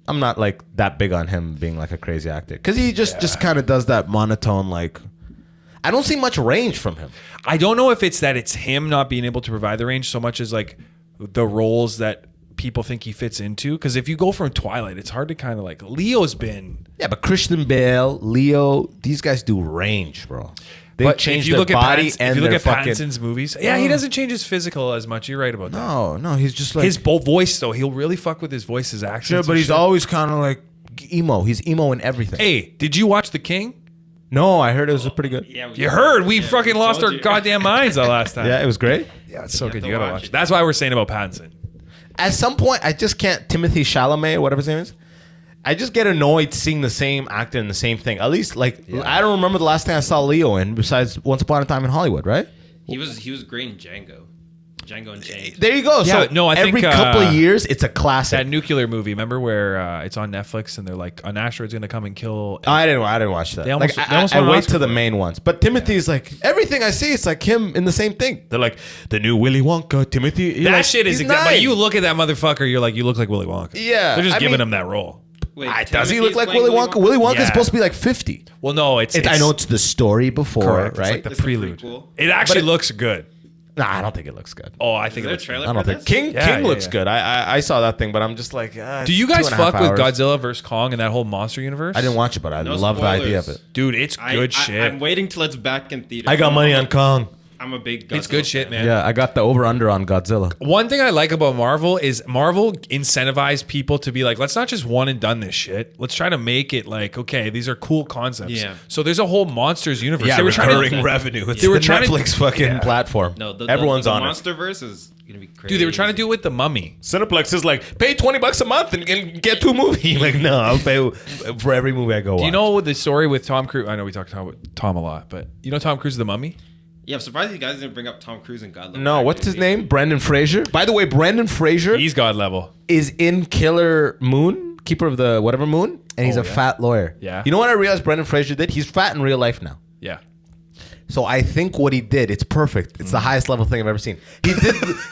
I'm not like that big on him being like a crazy actor because he just kind of does that monotone. Like, I don't see much range from him. I don't know if it's that it's him not being able to provide the range so much as like the roles that people think he fits into. Because if you go from Twilight, it's hard to kind of like Leo's been. Yeah, but Christian Bale, Leo, these guys do range, bro. They But change if you their look body at and if you look their at fucking. Pattinson's movies, yeah, he doesn't change his physical as much. You're right about that. No, he's just like His voice though, he'll really fuck with his voice, his accents. Sure, but and he's shit. always kind of like emo. He's emo in everything. Hey, did you watch The King? No, I heard it was pretty good. Yeah, You heard we yeah, fucking we lost told our you. goddamn minds the last time. Yeah, it was great. Yeah, it's so You good. have You to gotta watch watch it. it. That's why we're saying about Pattinson. At some point, I just can't. Timothy Chalamet, or whatever his name is. I just get annoyed seeing the same actor in the same thing. At least, like, I don't remember the last thing I saw Leo in besides Once Upon a Time in Hollywood, right? He was great in Django Unchained. There you go. Yeah, So no, I every think, couple of years, it's a classic. That nuclear movie, remember where it's on Netflix and they're like, an asteroid's gonna come and kill. I didn't watch that. They almost- like, they almost I won an wait Oscar to the for it. main ones. But Timothy's like everything I see. It's like him in the same thing. They're like the new Willy Wonka. Timothy. You're That like, shit is he's exactly. nine. You look at that motherfucker, you're like, you look like Willy Wonka. Yeah, they're just I giving mean- him that role. Wait, Does he Timothy's look like playing Willy Wonka? Willy Wonka's Yeah. supposed to be like 50. Well, no, it's I know it's the story before, correct. right? It's like the It's a prelude. prequel. It actually But looks good. Nah, I don't think it looks good. Oh, I think Is it there a looks good. trailer I don't for think this? King Yeah, looks yeah. good. I saw that thing, but I'm just like. Do you guys 2.5 fuck with hours. Godzilla vs Kong and that whole monster universe? I didn't watch it, but I No love the idea of spoilers. it. Dude, it's good shit. I'm waiting till it's back in theaters. I got money on Kong. I'm a big. It's Godzilla good shit, fan. man. Yeah, I got the over/under on Godzilla. One thing I like about Marvel is Marvel incentivized people to be like, let's not just one and done this shit. Let's try to make it like, okay, these are cool concepts. Yeah. So there's a whole monsters universe. Yeah, they were trying recurring to, revenue. It's They were the trying to- Netflix fucking Yeah. platform. No, Everyone's the on it. MonsterVerse is gonna be crazy. Dude, they were trying to do it with the Mummy. Cineplex is like, pay $20 a month and get two movies. Like, no, I'll pay for every movie I go Do you watch. know the story with Tom Cruise? I know we talked about Tom a lot, but you know Tom Cruise the Mummy? Yeah, I'm surprised you guys didn't bring up Tom Cruise and God. No, what's his name? Brendan Fraser. By the way, Brendan Fraser He's God level. is in Killer Moon, Keeper of the whatever moon, and he's Oh, a yeah. fat lawyer. Yeah. You know what I realized Brendan Fraser did? He's fat in real life now. Yeah. So I think what he did, it's perfect. It's the highest level thing I've ever seen.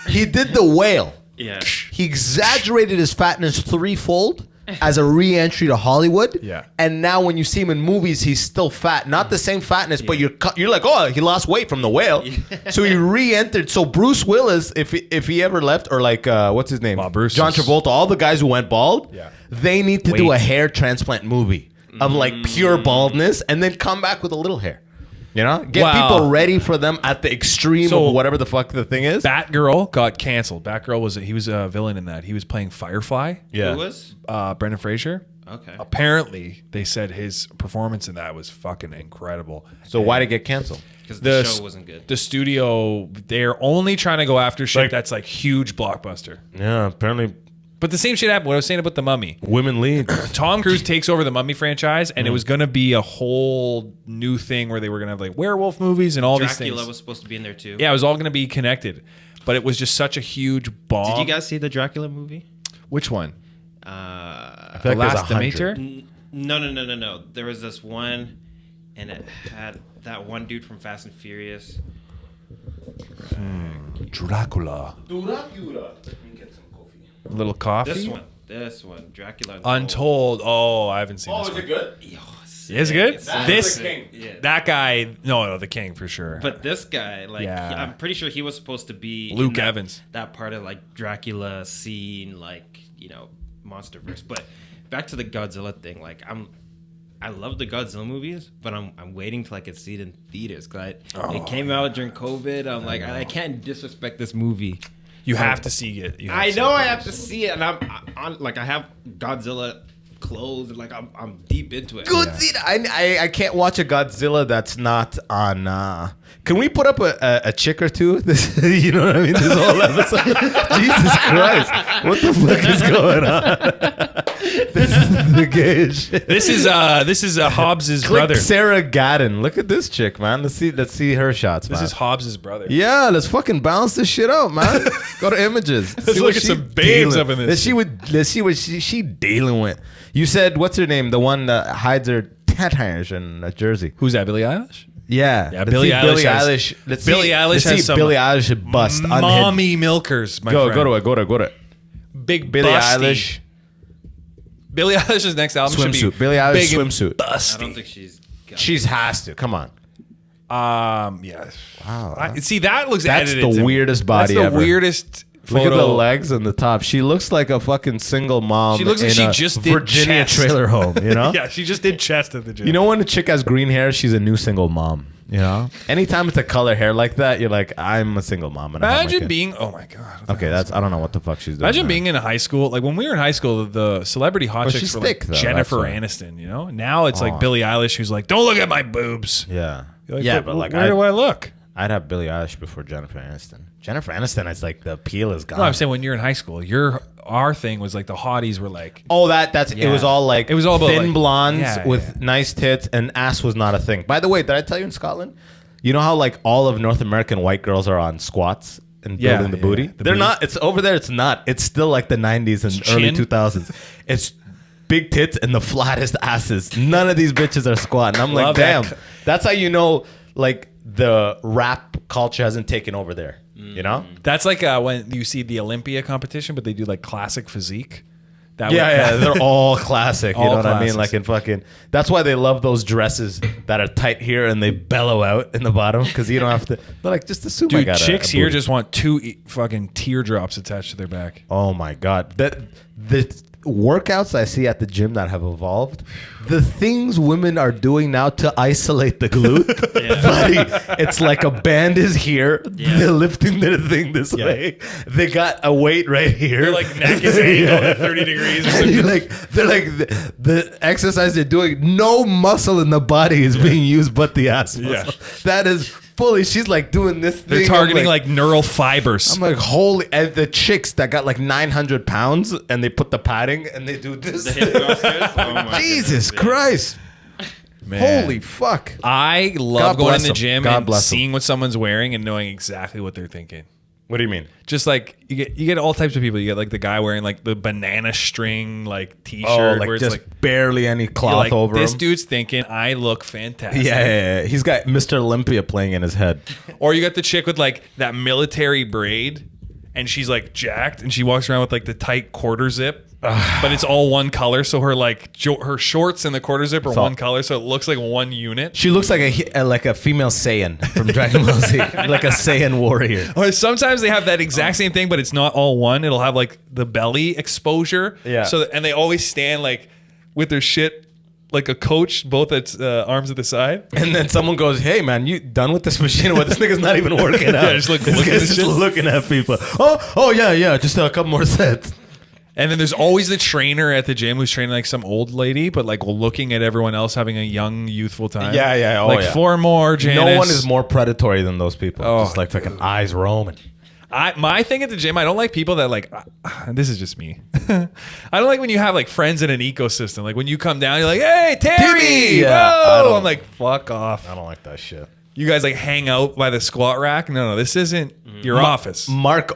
He did the whale. Yeah. He exaggerated his fatness threefold as a re-entry to Hollywood. Yeah. And now when you see him in movies, he's still fat. Not the same fatness, but you're like, oh, he lost weight from the whale. So he re-entered. So Bruce Willis, if he ever left, or like what's his name? Bruce John is- Travolta, all the guys who went bald, Yeah. they need to do Wait. a hair transplant movie of like pure baldness and then come back with a little hair. You know? Get Wow. people ready for them at the extreme So- of whatever the fuck the thing is. Batgirl got canceled. Batgirl was a villain in that. He was playing Firefly. Yeah. Who was? Brendan Fraser. Okay. Apparently, they said his performance in that was fucking incredible. So why did it get canceled? Because The the s- show wasn't good. The studio, they're only trying to go after shit Like- that's like huge blockbuster. Yeah, apparently But the same shit happened. What I was saying about the Mummy. women lead. Tom Cruise takes over the Mummy franchise, and it was going to be a whole new thing where they were going to have like werewolf movies and all these Dracula things. was supposed to be in there too. Yeah, it was all going to be connected, but it was just such a huge bomb. Did you guys see the Dracula movie? Which one? Uh, feel The like there's Last 100. Demeter? no. There was this one, and it had that one dude from Fast and Furious. Dracula. A little coffee. This one, Dracula Untold. Oh, I haven't seen this one. good? Yo, Is it good? It's This the King. Yeah. that guy. No, the King for sure. But this guy, like, Yeah. I'm pretty sure he was supposed to be Luke in that, Evans. that part of like Dracula scene, like, you know, MonsterVerse. But back to the Godzilla thing, like, I love the Godzilla movies, but I'm waiting till I can see it in theaters because it came out during COVID. I'm like, I can't disrespect this movie. you have to see it. You have I to know see I it. have to see it, and I'm on like I have Godzilla clothes, and like I'm deep into it. Godzilla. I can't watch a Godzilla that's not on. Can we put up a chick or two? This, you know what I mean? This whole episode. Jesus Christ! What the fuck is going on? This is the gayest shit. This is Hobbs's Click brother. Sarah Gadden. Look at this chick, man. Let's see her shots, man. This is Hobbs's brother. Yeah, let's fucking balance this shit out, man. Go to images. Let's look at some babes up in this. Let's see what she dealing with. You said, what's her name? The one that hides her tattoos in Jersey. Who's that? Billie Eilish? Yeah. Yeah, Billie Eilish. Billie Eilish has some Billie Eilish bust. Mommy milkers, my friend. Go to. Big Billie busty. Eilish. Billie Eilish's next album should Swimsuit. be Billie Eilish big and swimsuit. busty. I don't think she's. She's has to. Come on. Yeah. Wow. See, that looks That's edited. the to me. weirdest body That's the ever. weirdest Look photo. at the legs and the top. She looks like a fucking single mom. She looks like in she a just did Virginia chest. trailer home. You know. Yeah, she just did chest at the gym. You know when a chick has green hair, she's a new single mom. You know. Anytime it's a color hair like that, you're like, I'm a single mom. And I have my Imagine kid. being. Oh my god. Okay, I don't know what the fuck she's doing. Imagine there. being in high school. Like when we were in high school, the celebrity hot Well, chicks she's were thick, like though, Jennifer that's why. Aniston. You know. Now it's Oh. like Billie Eilish, who's like, "Don't look at my boobs." Yeah. You're like, Yeah, but like, where do I look? I'd have Billie Eilish before Jennifer Aniston. Jennifer Aniston, it's like the appeal is gone. No, I'm saying when you're in high school, our thing was like the hotties were like, Oh, that's it. Yeah. Was all like It was all about, thin like- blondes Yeah, with yeah. nice tits, and ass was not a thing. By the way, did I tell you in Scotland? You know how like all of North American white girls are on squats and Yeah, building the yeah, booty? yeah. The They're booty. not. It's over there. It's not. It's still like the 90s and Chin. early 2000s. It's big tits and the flattest asses. None of these bitches are squatting. I'm like, Love damn. that. That's how you know like the rap culture hasn't taken over there. You know? that's like when you see the Olympia competition, but they do like classic physique. That Yeah, they're all classic. You All know what I mean? classics. Like in fucking. That's why they love those dresses that are tight here and they bellow out in the bottom because you don't have to. They're like, just assume I Dude, got chicks a here booty. just want two fucking teardrops attached to their back. Oh my god, the workouts I see at the gym that have evolved, the things women are doing now to isolate the glute, buddy, it's like a band is here, they're lifting their thing this way, they got a weight right here, Their like neck is angled at 30 degrees or something. they're like the exercise they're doing, no muscle in the body is being used but the ass muscle. Yeah. That is fully. She's like doing this thing. They're I'm targeting like neural fibers. I'm like, holy, and the chicks that got like 900 pounds and they put the padding and they do this. The hip thrusters? Oh my Jesus goodness, yeah. Christ. Man. Holy fuck. I love God going bless to the them. gym God and bless them. seeing what someone's wearing and knowing exactly what they're thinking. What do you mean? Just like you get all types of people. You get like the guy wearing like the banana string like t-shirt Oh, where like it's just like barely any you're cloth like, over this him. dude's thinking I look fantastic. Yeah. He's got Mr. Olympia playing in his head. Or you got the chick with like that military braid and she's like jacked and she walks around with like the tight quarter zip. But it's all one color, so her like her shorts and the quarter zip are all- one color, so it looks like one unit. She looks like a female Saiyan from Dragon Ball Z, like a Saiyan warrior. Or sometimes they have that exact same thing, but it's not all one. It'll have like the belly exposure. Yeah. So and they always stand like with their shit like a coach, both at arms at the side. And then someone goes, "Hey man, you done with this machine? What? This nigga's not even working out. Yeah, just like this looking guy's at just shit. looking at people. Oh yeah, just a couple more sets." And then there's always the trainer at the gym who's training like some old lady, but like looking at everyone else having a young, youthful time. Yeah. Oh, like yeah. 4 more, Janice. No one is more predatory than those people. Oh, Just like fucking eyes roaming. My thing at the gym, I don't like people that like. This is just me. I don't like when you have like friends in an ecosystem. Like when you come down, you're like, "Hey, Terry!" Timmy! Yeah, I Whoa! don't- I'm like, "Fuck off." I don't like that shit. You guys like hang out by the squat rack. No, this isn't your office. Mark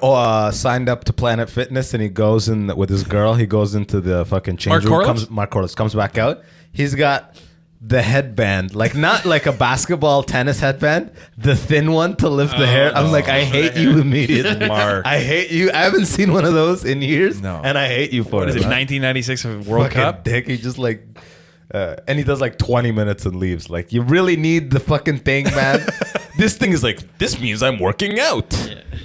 signed up to Planet Fitness and he goes in with his girl. He goes into the fucking change Mark room. Corliss? Mark Corliss comes back out. He's got the headband, like not like a basketball tennis headband, the thin one to lift the hair. I'm like, I hate you immediately. Mark. I hate you. I haven't seen one of those in years. No. And I hate you for What is it? man. 1996 World Fucking Cup. dick. He just like, and he does like 20 minutes and leaves. Like, you really need the fucking thing, man. This thing is like, this means I'm working out.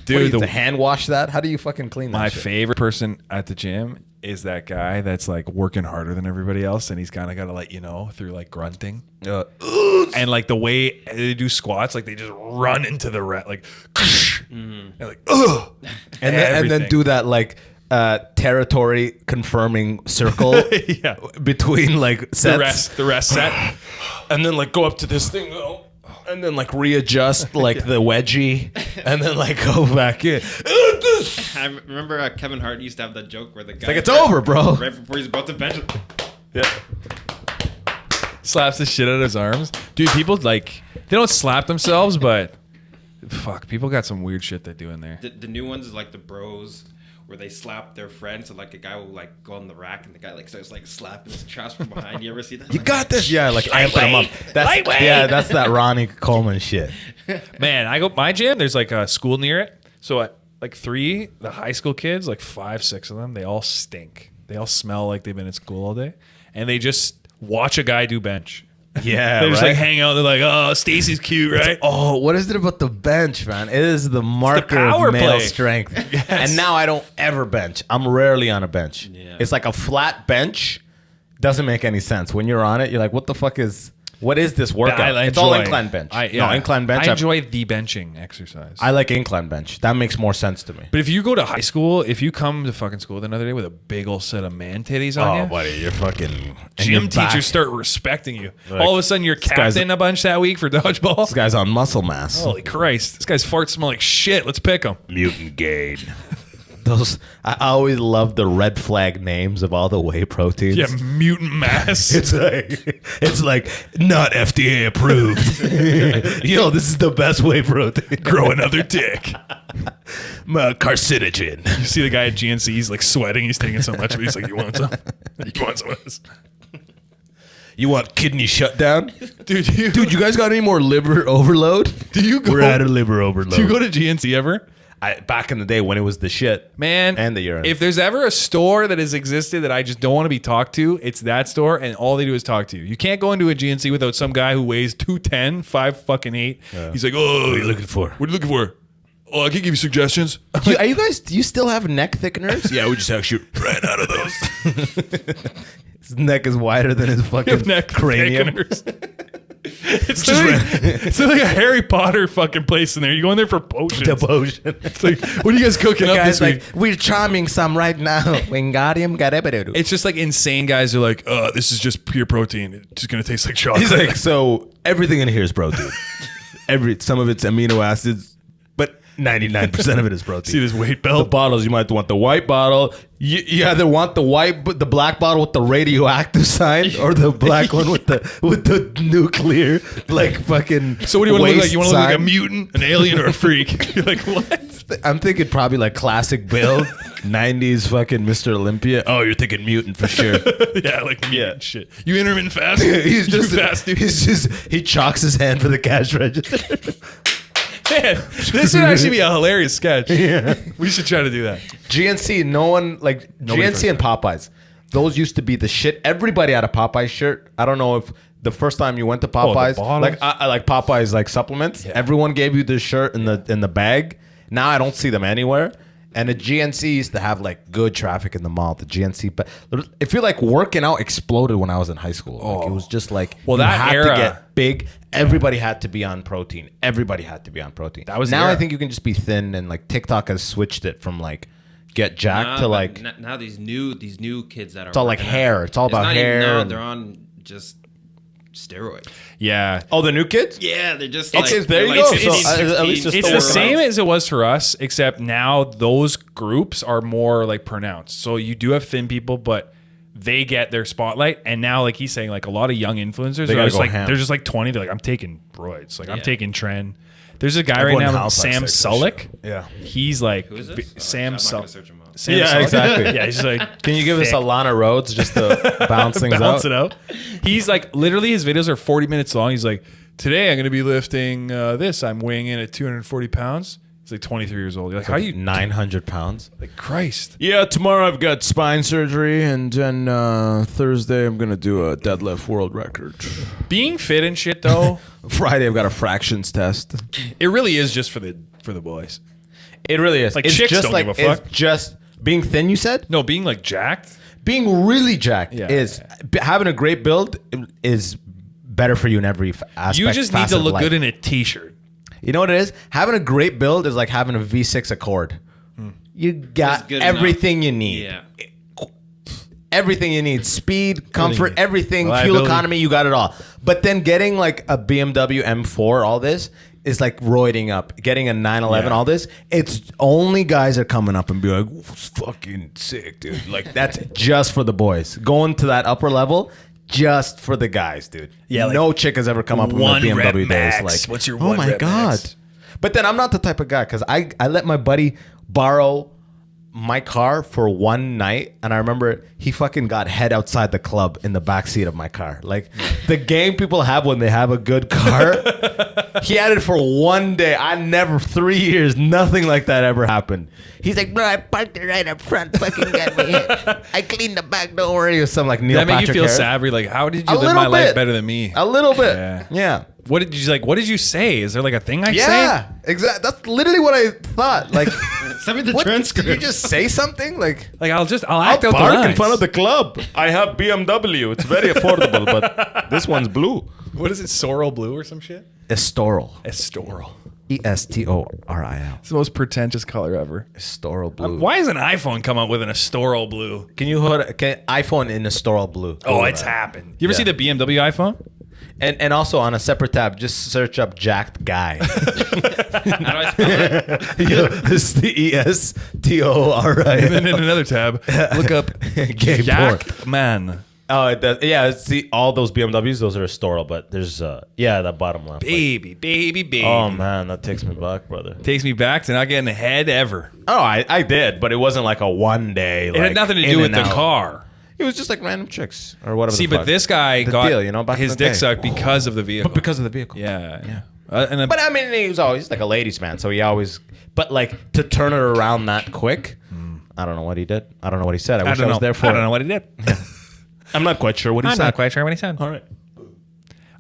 Dude, the the- hand wash that? How do you fucking clean that My shit? favorite person at the gym is that guy that's like working harder than everybody else, and he's kind of got to let you know through like grunting. And like the way they do squats, like they just run into the like, and like, ugh. And then do that like territory confirming circle Yeah. between like sets. the rest set. And then like go up to this thing. and then like readjust like the wedgie, and then like go back in. I remember Kevin Hart used to have that joke where the guy Like it's over, bro. right before he's about to bench. Yeah. Slaps the shit out of his arms. Dude, people like, they don't slap themselves, but fuck, people got some weird shit they do in there. The new ones is like the bros where they slap their friend. So like a guy will like go on the rack and the guy like starts like slapping his chest from behind. You ever see that? You got this. Yeah, like amping him up. That's that Ronnie Coleman shit. Man, I go my gym. There's like a school near it. So at like 3, the high school kids, like 5, 6 of them, they all stink. They all smell like they've been at school all day, and they just watch a guy do bench. Yeah, they just like hang out. They're like, "Oh, Stacy's cute, right?" Oh, what is it about the bench, man? It is the marker power of male play. strength. And now I don't ever bench. I'm rarely on a bench. Yeah. It's like a flat bench. Doesn't make any sense. When you're on it, you're like, what the fuck is... What is this workout? It's all incline bench. No, incline bench. I enjoy the benching exercise. I like incline bench. That makes more sense to me. But if you go to high school, if you come to fucking school the other day with a big old set of man titties on you, buddy, you're fucking... gym teachers start respecting you. Like, all of a sudden, you're captain a bunch that week for dodgeball. This guy's on muscle mass. Holy Christ. This guy's farts smell like shit. Let's pick him. Mutant gain. I always love the red flag names of all the whey proteins. Yeah, mutant mass. It's like not FDA approved. Yo, this is the best whey protein. Grow another dick. Carcinogen. You see the guy at GNC, he's like sweating. He's taking so much, but he's like, "You want some? You want some of this?" You want kidney shutdown? Dude, you guys got any more liver overload? We're out of liver overload. Do you go to GNC ever? Back in the day when it was the shit. Man, and the urine. If there's ever a store that has existed that I just don't want to be talked to, it's that store, and all they do is talk to you. You can't go into a GNC without some guy who weighs 210, 5'8". Yeah. He's like, "Oh, what are you looking for? What are you looking for? Oh, I can give you suggestions." Do you still have neck thickeners? Yeah, we just actually ran out of those. His neck is wider than his fucking neck cranium. thickeners. It's like a Harry Potter fucking place in there. You go in there for potions. The potion. It's like, what are you guys cooking up this week? We're charming some right now. Wingardium Garebberu. It's just like insane guys who are like, "Oh, this is just pure protein. It's just gonna taste like chocolate." He's like, so everything in here is protein. Some of it's amino acids, but 99% of it is protein. See this weight The belt? bottles, you might want the white bottle. You either want the black bottle with the radioactive sign, or the black one with the nuclear, like fucking. So what do you want to look like? You want to look like a sign? mutant, an alien, or a freak? You're like, what? I'm thinking probably like classic build, 90s fucking Mr. Olympia. Oh, you're thinking mutant for sure. Yeah, like mutant shit. You intermittent fast? He's just You fast, dude. he chalks his hand for the cash register. Man, this would actually be a hilarious sketch. Yeah. We should try to do that. GNC, GNC and Popeyes. Those used to be the shit. Everybody had a Popeyes shirt. I don't know if the first time you went to Popeyes, bottles? I like Popeyes like supplements. Yeah. Everyone gave you this shirt in the bag. Now I don't see them anywhere. And the GNC used to have like good traffic in the mall. The GNC, but I feel like working out exploded when I was in high school. Like, it was just like, well, you that had era, to get big. Everybody had to be on protein. Everybody had to be on protein. That was now. I think you can just be thin, and like TikTok has switched it from like get jacked to like now these new kids that are it's all like hair. It's all about hair. No, they're on just steroids. Yeah. Oh, the new kids? Yeah, they're just Okay, like, there you like go. 15, So, at least 16, It's the Or- same as it was for us, except now those groups are more like pronounced. So you do have thin people, but they get their spotlight. And now, like he's saying, like a lot of young influencers gotta are just go like ham. they're just like 20. They're like, I'm taking roids. Like I'm Yeah. taking trend. There's a guy Everyone right in now, Halifax Sam takes that Sullick. shit. Yeah. He's like Who is this? Sam I'm not gonna Sullick. search him up. Sam Yeah, Sullick. exactly. Yeah, he's just like, Can you give us thick. Alana Rhodes just to bounce things Balance out? it out. He's like, literally, his videos are 40 minutes long. He's like, today I'm going to be lifting this. I'm weighing in at 240 pounds. He's like 23 years old. You're like, how you 900 pounds? like Christ? Yeah, tomorrow I've got spine surgery, and then Thursday I'm gonna do a deadlift world record. Being fit and shit though, Friday I've got a fractions test. it really is just for the boys. It really is. Like, it's chicks just don't like give a fuck. It's just being thin. You said No, being like jacked. being really jacked Yeah. is having a great build is better for you in every aspect. You just need facet to of look life. good in a t-shirt. You know what it is? Having a great build is like having a V6 Accord. You got good everything you need. Yeah. everything you need. Speed, comfort, everything, fuel Reliability. economy, you got it all. But then getting like a BMW M4, all this is like roiding up. Getting a 911, all this, it's only guys are coming up and be like, it's fucking sick, dude. Like that's just for the boys. Going to that upper level, just for the guys, dude. Yeah, like, no chick has ever come up with one a rep BMW max. days. Like, What's your oh one my rep God. max? But then I'm not the type of guy because I let my buddy borrow my car for one night, and I remember he fucking got head outside the club in the backseat of my car. Like the game people have when they have a good car. He had it for one day. 3 years, nothing like that ever happened. He's like, bro, I parked it right up front. Fucking got me hit. I cleaned the back. Don't worry. Or something like Neil That make you Patrick feel Harris. savvy? Like, how did A you live little my life bit. better than me? A little bit. Yeah. Yeah. What did you like? What did you say? Is there like a thing I say? Yeah, exactly. That's literally what I thought. Like, Send me the what? transcript. Did you just say something? Like, Like I'll act I'll out the park lines. in front of the club. I have BMW. It's very affordable, but this one's blue. What is it? Sorrel blue or some shit? Estoral. Estoral. Estoral. It's the most pretentious color ever. Estoral blue. Why does an iPhone come out with an Estoral blue? Can you hold iPhone in Estoral blue? Oh, it's happened. You ever Yeah. see the BMW iPhone? And also on a separate tab, just search up jacked guy. How do I spell it? Yo, this is the Estori. And then in another tab, look up Gay Jacked Man. Oh, it does. Yeah, see all those BMWs, those are Estoral, but there's that bottom left. Like, Baby. oh man, that takes me back, brother. Takes me back to not getting ahead ever. Oh, I did, but it wasn't like a one day. It had nothing to do with the car. It was just like random chicks or whatever. See, the but fuck. this guy The got deal, you know, back in his the dick day. sucked because of the vehicle. But because of the vehicle. yeah. But I mean, he was always like a ladies' man, so he always. But like to turn it around that quick, I don't know what he did. I don't know what he said. I wish I was there for I don't it. know what he did. I'm not quite sure what he I'm said. not quite sure what he said. All right.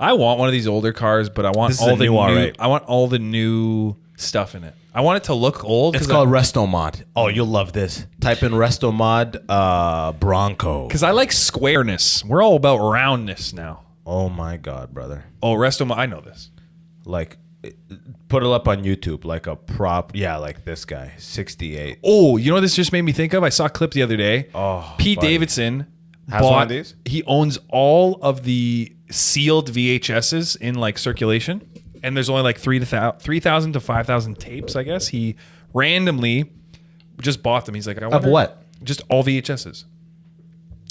I want one of these older cars, but I want This is all a the new new. R8. I want all the new stuff in it. I want it to look old. It's called Resto Mod. Oh, you'll love this. Type in Resto Mod Bronco. because I like squareness. We're all about roundness now. Oh my God, brother. Oh, Resto. I know this. Like, put it up on YouTube like a prop. Yeah, like this guy, 68. Oh, you know what this just made me think of? I saw a clip the other day. Oh, Pete buddy. Davidson Has one of these? He owns all of the sealed VHSs in like circulation, and there's only like 3,000 to 5,000 tapes. I guess he randomly just bought them. He's like, I wonder, what? Just all VHSs.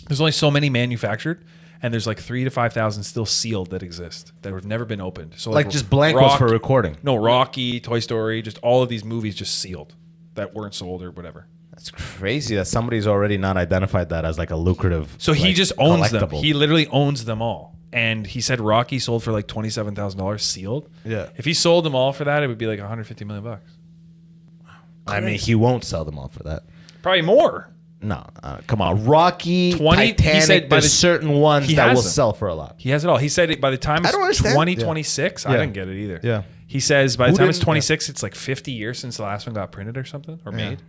There's only so many manufactured, and there's like 3,000 to 5,000 still sealed that exist that have never been opened. So Like just blank ones for recording. No, Rocky, Toy Story, just all of these movies just sealed that weren't sold or whatever. That's crazy that somebody's already not identified that as like a lucrative. So he like, just owns them. collectible. He literally owns them all. And he said Rocky sold for like $27,000 sealed. Yeah. If he sold them all for that, it would be like $150 million. I mean, he won't sell them all for that. Probably more. No, come on, Rocky, 20 he Titanic. said by There's the- certain ones he that has will them. sell for a lot. He has it all. He said it by the time I it's don't understand. 2026. I Yeah. didn't get it either. Yeah. He says by the Who time it's didn't- 26, it's like 50 years since the last one got printed or something or made.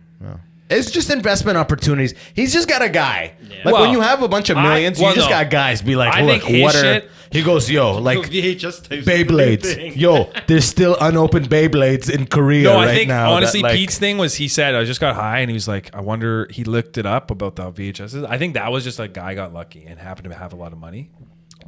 It's just investment opportunities. He's just got a guy. Like Well, when you have a bunch of millions, well, you just no. got guys be like, I look, think his what are... shit- He goes, yo, like VHS tapes. Beyblades. Yo, there's still unopened Beyblades in Korea No, right I think now. honestly, that, like, Pete's thing was he said I just got high and he was like, I wonder. He looked it up about the VHSs. I think that was just a guy got lucky and happened to have a lot of money.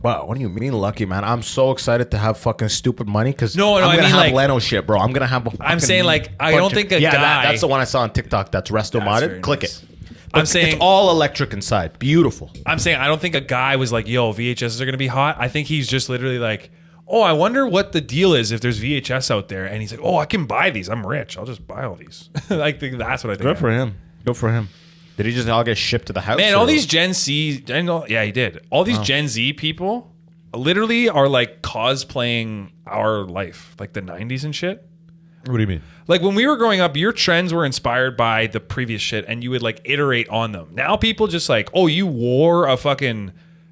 Wow, what do you mean lucky, man? I'm so excited to have fucking stupid money because No, I'm I gonna mean, have like- Leno shit, bro. I'm gonna have a I'm saying, like, I bunch don't of- think a yeah, guy- that's the one I saw on TikTok. That's resto That's modded. very Click nice. it. I'm But saying it's all electric inside. Beautiful. I'm saying I don't think a guy was like, yo, VHSs are gonna be hot. I think he's just literally like, oh, I wonder what the deal is if there's VHS out there. And he's like, oh, I can buy these. I'm rich. I'll just buy all these. Like that's what I think. Good for him. Good for him. Did he just all get shipped to the house? Man, or- all these Gen Z, yeah, he did. All these Gen Z people literally are like cosplaying our life, like the 90s and shit. What do you mean? Like when we were growing up, your trends were inspired by the previous shit and you would like iterate on them. Now people just like, oh, you wore a fucking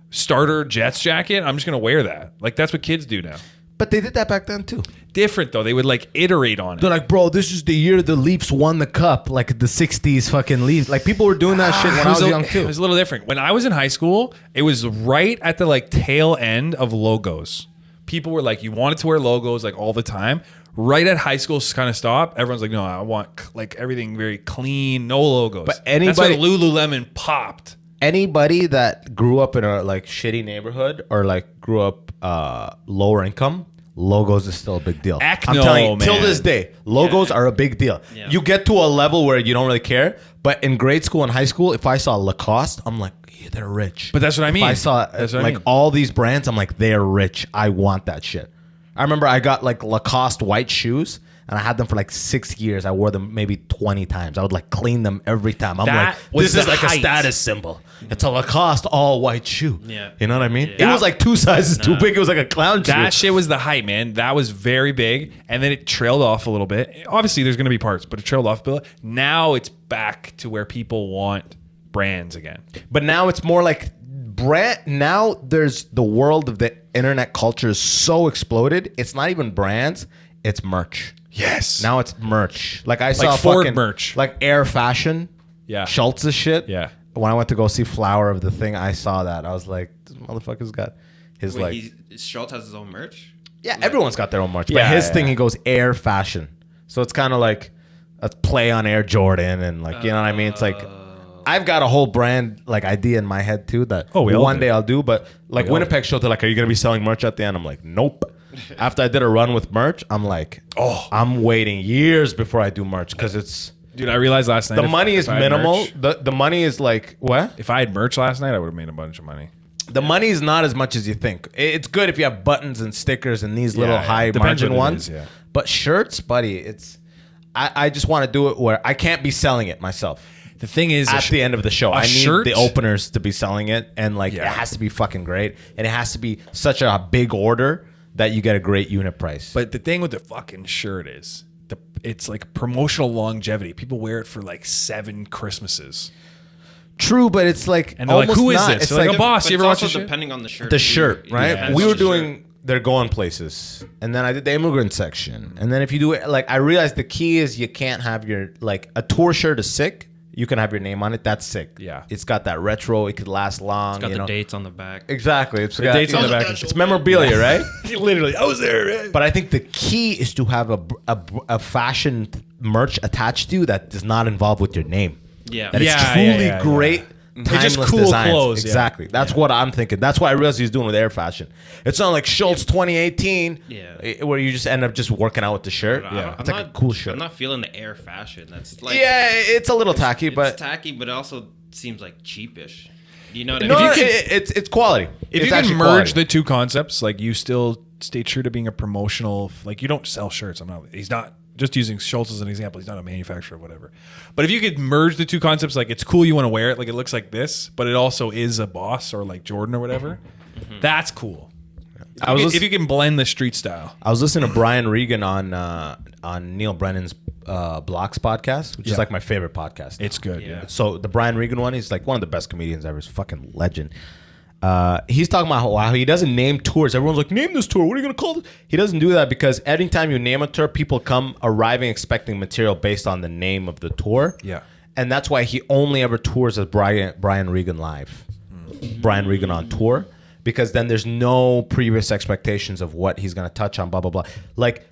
starter Jets jacket? I'm just going to wear that. Like that's what kids do now. But they did that back then too. Different though. They would like iterate on it. They're like, bro, this is the year the Leafs won the cup, like the '60s fucking Leafs. Like people were doing that shit when I was young It too. was a little different. When I was in high school, it was right at the like tail end of logos. People were like, you wanted to wear logos like all the time. Right at high school kind of stop. Everyone's like, no, I want like everything very clean, no logos. But anybody- That's when Lululemon popped. anybody that grew up in a like shitty neighborhood or like grew up lower income, logos is still a big deal. I'm telling you, till this day, logos are a big deal. Yeah. You get to a level where you don't really care, but in grade school and high school, if I saw Lacoste, I'm like, yeah, they're rich. But that's what I mean. If I saw like all these brands, I'm like, they're rich. I want that shit. I remember I got like Lacoste white shoes. And I had them for like 6 years. I wore them maybe 20 times. I would like clean them every time. I'm like, this is like a status symbol. It's a Lacoste all white shoe. Yeah. You know what I mean? Yeah. It was like 2 sizes too big. It was like a clown shoe. That shit was the hype, man. That was very big. And then it trailed off a little bit. Obviously, there's going to be parts, but it trailed off a bit. Now it's back to where people want brands again. But now it's more like brand. Now there's the world of the internet culture is so exploded. It's not even brands. It's merch. Yes. Now it's merch. Like I saw Ford fucking merch. Like Air Fashion. Yeah. Schultz's shit. Yeah. When I went to go see Flower of the Thing, I saw that. I was like, this motherfucker's got his Schultz has his own merch? Yeah, everyone's got their own merch. But his thing, he goes Air Fashion. So it's kind of like a play on Air Jordan and like, you know what I mean? It's like, I've got a whole brand like idea in my head too that one day I'll do. But like Winnipeg showed, they're like, are you going to be selling merch at the end? I'm like, nope. After I did a run with merch, I'm like, I'm waiting years before I do merch because it's... Dude, I realized last night... The money is minimal. The money is like, what? If I had merch last night, I would have made a bunch of money. The money is not as much as you think. It's good if you have buttons and stickers and these little high margin ones. But shirts, buddy, it's... I just want to do it where I can't be selling it myself. The thing is... At the end of the show. I need the openers to be selling it. And like, it has to be fucking great. And it has to be such a big order that you get a great unit price. But the thing with the fucking shirt is, it's like promotional longevity. People wear it for like 7 Christmases. True, but it's like, and they're like, who is this? It's like a boss. You ever watch also depending on the shirt. The shirt, right? Yeah, we were doing They're Going Places, and then I did the immigrant section, and then if you do it, like I realized the key is you can't have your like a tour shirt is sick. You can have your name on it. That's sick. Yeah. It's got that retro. It could last long. It's got the dates on the back. Exactly. It's got dates on the back. It's memorabilia, right? Literally, I was there. Right? But I think the key is to have a fashion merch attached to you that does not involve with your name. Yeah. That it's truly great. Timeless just cool designs. clothes. Exactly. That's what I'm thinking. That's what I realized he's doing with Air Fashion. It's not like Schultz 2018 where you just end up just working out with the shirt. It's like a cool shirt. I'm not feeling the Air Fashion. That's like it's a little tacky, but it's tacky, but it also seems like cheapish. You know what I mean? No, it's quality. If you can merge the two concepts, like you still stay true to being a promotional, like you don't sell shirts. He's not. Just using Schultz as an example, he's not a manufacturer of whatever. But if you could merge the two concepts, like it's cool, you want to wear it, like it looks like this, but it also is a Boss or like Jordan or whatever, that's cool. If you can blend the street style. I was listening to Brian Regan on Neil Brennan's Blocks podcast, which is like my favorite podcast. It's good. Yeah. So the Brian Regan one, he's like one of the best comedians ever. He's a fucking legend. He's talking about how he doesn't name tours. Everyone's like, name this tour. What are you going to call it? He doesn't do that because anytime you name a tour, people come arriving expecting material based on the name of the tour. Yeah. And that's why he only ever tours as Brian Regan live. Brian Regan on tour. Because then there's no previous expectations of what he's going to touch on, blah, blah, blah. Like,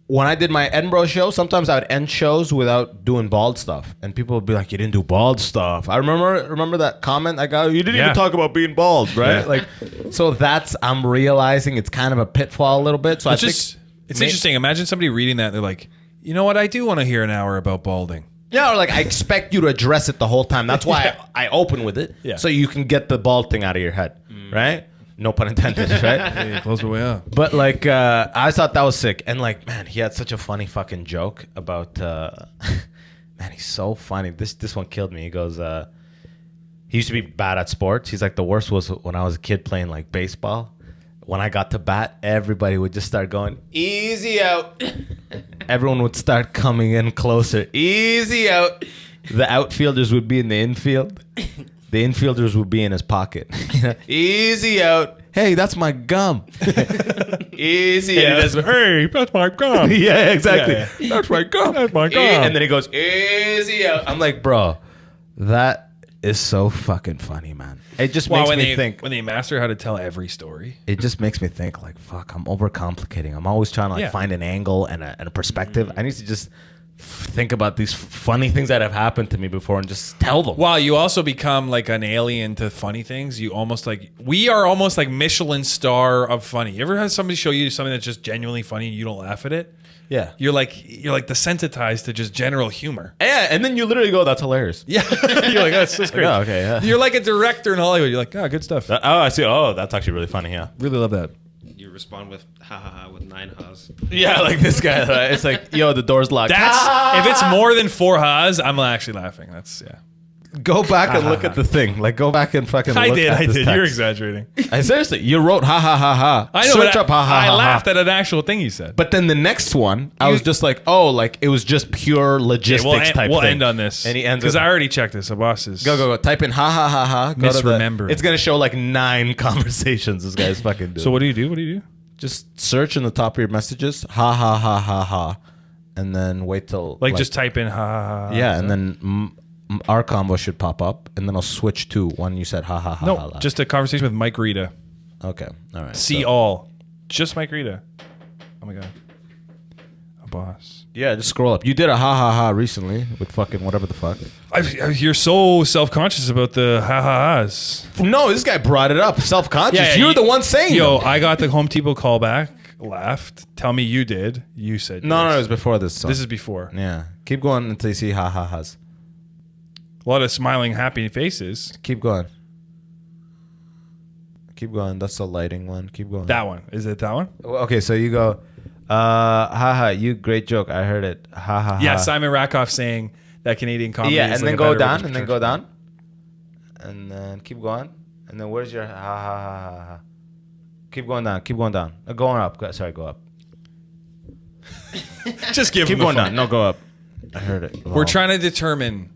when I did my Edinburgh show, sometimes I would end shows without doing bald stuff. And people would be like, you didn't do bald stuff. I remember that comment I got, you didn't even talk about being bald, right? Yeah. Like, so I'm realizing it's kind of a pitfall a little bit. So it's interesting. Imagine somebody reading that and they're like, you know what? I do want to hear an hour about balding. Yeah, or like I expect you to address it the whole time. That's why I open with it. Yeah. So you can get the bald thing out of your head, right? No pun intended, right? Hey, close the way up. But like, I thought that was sick. And like, man, he had such a funny fucking joke about, man, he's so funny. This one killed me. He goes, he used to be bad at sports. He's like, the worst was when I was a kid playing like baseball. When I got to bat, everybody would just start going, easy out. Everyone would start coming in closer. Easy out. The outfielders would be in the infield. The infielders would be in his pocket. Easy out. Hey, that's my gum. Easy out. Hey, that's my gum. Yeah, exactly. Yeah. That's my gum. That's my gum. And then he goes, easy out. I'm like, bro, that is so fucking funny, man. It just makes me think. When they master how to tell every story. It just makes me think like, fuck, I'm overcomplicating. I'm always trying to like find an angle and a perspective. I need to just think about these funny things that have happened to me before and just tell them. Wow, you also become like an alien to funny things. You almost like we are almost like Michelin star of funny. You ever had somebody show you something that's just genuinely funny and you don't laugh at it? Yeah. You're like desensitized to just general humor. Yeah, and then you literally go, "That's hilarious." Yeah, you're like, that's great. Oh, okay, yeah. You're like a director in Hollywood. You're like, good stuff. Oh, I see. Oh, that's actually really funny. Yeah. Really love that. You respond with ha ha ha with 9 ha's. Yeah, like this guy. Right? It's like, yo, the door's locked. That's if it's more than 4 ha's, I'm actually laughing. That's Go back and look at the thing. Like, go back and fucking. I look did. At I this did. text. You're exaggerating. I seriously, you wrote ha ha ha ha. I know. Search But up ha ha. I ha, laughed ha. at an actual thing you said. But then the next one, I was just like, oh, like it was just pure logistics type we'll thing. end on this. And he ends because with, I already checked this. Abbas is go. Type in ha ha ha ha. Go to the- Misremember. It's gonna show like 9 conversations this guy's fucking doing. So what do you do? What do you do? Just search in the top of your messages, ha ha ha ha ha, and then wait till Like just type in ha ha ha. yeah, and then our combo should pop up, and then I'll switch to one you said ha ha ha. No, ha, ha. just a conversation with Mike Rita. Okay, all right. See so- all. Just Mike Rita. Oh my god. Abbas. Yeah, just scroll up. You did a ha ha ha recently with fucking whatever the fuck. You're so self-conscious about the ha ha ha's. No, this guy brought it up. Self-conscious. Yeah, You're the one saying Yo, them. I got the Home Depot callback. Laughed. Tell me you did. You said No, yes. it was before this song. This is before. Yeah. Keep going until you see ha ha ha's. A lot of smiling, happy faces. Keep going. Keep going. That's the lighting one. Keep going. That one. Is it that one? Okay, so you go, ha ha, you great joke. I heard it. Ha ha Yeah, ha. Simon Rakoff saying that Canadian comedy Yeah, is and like then a go better down, and then go representation. down. And then keep going. And then where's your ha ha ha ha ha? Keep going down. Keep going down. Going up. Sorry, go up. Just give Keep him the going phone. down. No, go up. I heard it. We're trying to determine.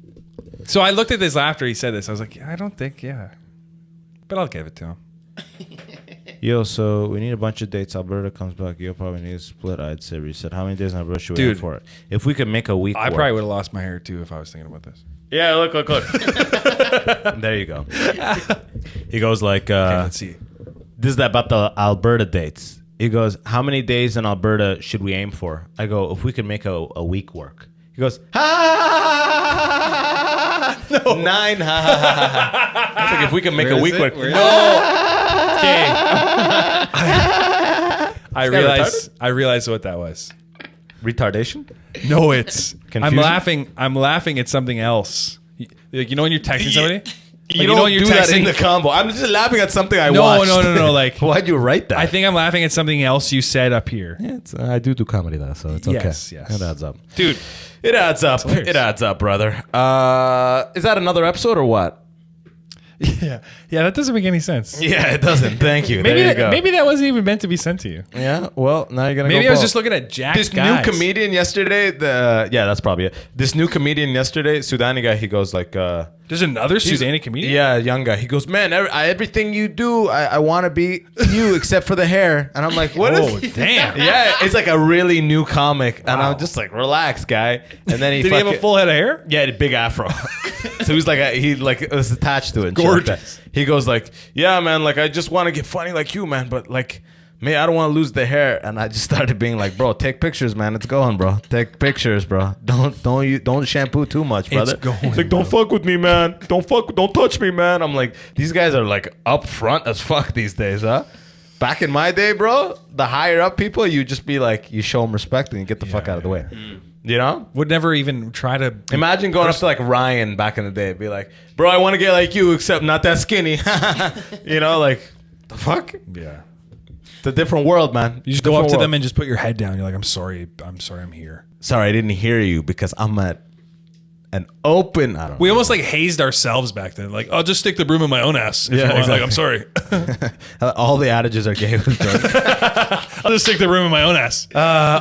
So I looked at this after he said this. I was like, I don't think, but I'll give it to him. Yo, so we need a bunch of dates. Alberta comes back. You'll probably need a split. I'd say reset. How many days in Alberta should we have Dude. for it? If we could make a week, I work. probably would have lost my hair too if I was thinking about this. Yeah, look. There you go. He goes like, Okay, let's see. this is about the Alberta dates. He goes, how many days in Alberta should we aim for? I go, if we could make a week work. He goes, ha, no. 9, ha, ha, ha, ha. I was like, if we can make a week work. Okay. I realized what that was. Retardation? No, it's Confusion? I'm laughing at something else. Like, you know when you're texting somebody? You Like, don't when you're do that in texting- the combo. I'm just laughing at something I No, watched. no. Like, why'd you write that? I think I'm laughing at something else you said up here. Yeah, I do comedy though, so it's okay. Yes. It adds up. Dude, It adds up. hilarious. It adds up, brother. Is that another episode or what? yeah, that doesn't make any sense. Yeah, it doesn't. Thank you. Maybe there you go. maybe that wasn't even meant to be sent to you. Yeah. Well, now you're gonna. Maybe go I was bald. just looking at Jack's This guys. new comedian yesterday. Yeah, that's probably it. This new comedian yesterday, Sudani guy. He goes like, There's another Sudani comedian? yeah, young guy. He goes, man, everything you do, I want to be you except for the hair. And I'm like, what is? Oh, damn. Yeah, it's like a really new comic, and I'm just like, relax, guy. And then he Did he have a full head of hair? Yeah, the big afro. So he's like, he like was attached to it. and shit like that. Gorgeous. He goes like, yeah, man, like I just want to get funny like you, man, but like, man, I don't want to lose the hair. And I just started being like, bro, take pictures, man. It's going, bro. Take pictures, bro. Don't shampoo too much, brother. going, He's like, don't fuck with me, man. Don't touch me, man. I'm like, these guys are like up front as fuck these days, huh? Back in my day, bro, the higher up people, you just be like, you show them respect and you get the fuck out of the way. You know? Would never even try to. Imagine going up to like Ryan back in the day and be like, bro, I want to get like you, except not that skinny. You know, like, the fuck? Yeah. It's a different world, man. You just go up to them and just put your head down. You're like, I'm sorry, I'm here. Sorry, I didn't hear you because I'm at an open. I don't We know. almost like hazed ourselves back then. Like, I'll just stick the broom in my own ass. If Yeah, you want. Like, exactly. I'm sorry. All the adages are gay. I'll just stick the broom in my own ass.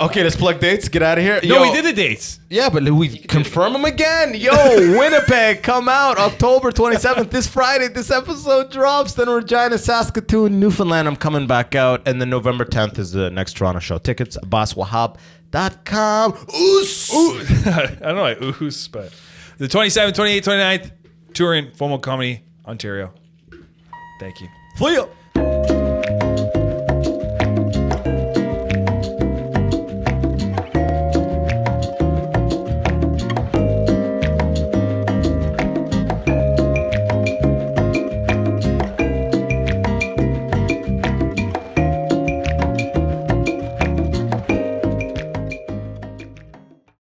Okay, let's plug dates. Get out of here. No, Yo, we did the dates. Yeah, but we confirm them again. Yo, Winnipeg, come out October 27th. This Friday, this episode drops. Then Regina, Saskatoon, Newfoundland. I'm coming back out. And then November 10th is the next Toronto show. Tickets, abbaswahab.com. Oos! I don't know, like oohs, but the 27th, 28th, 29th, touring, formal comedy, Ontario. Thank you. For you.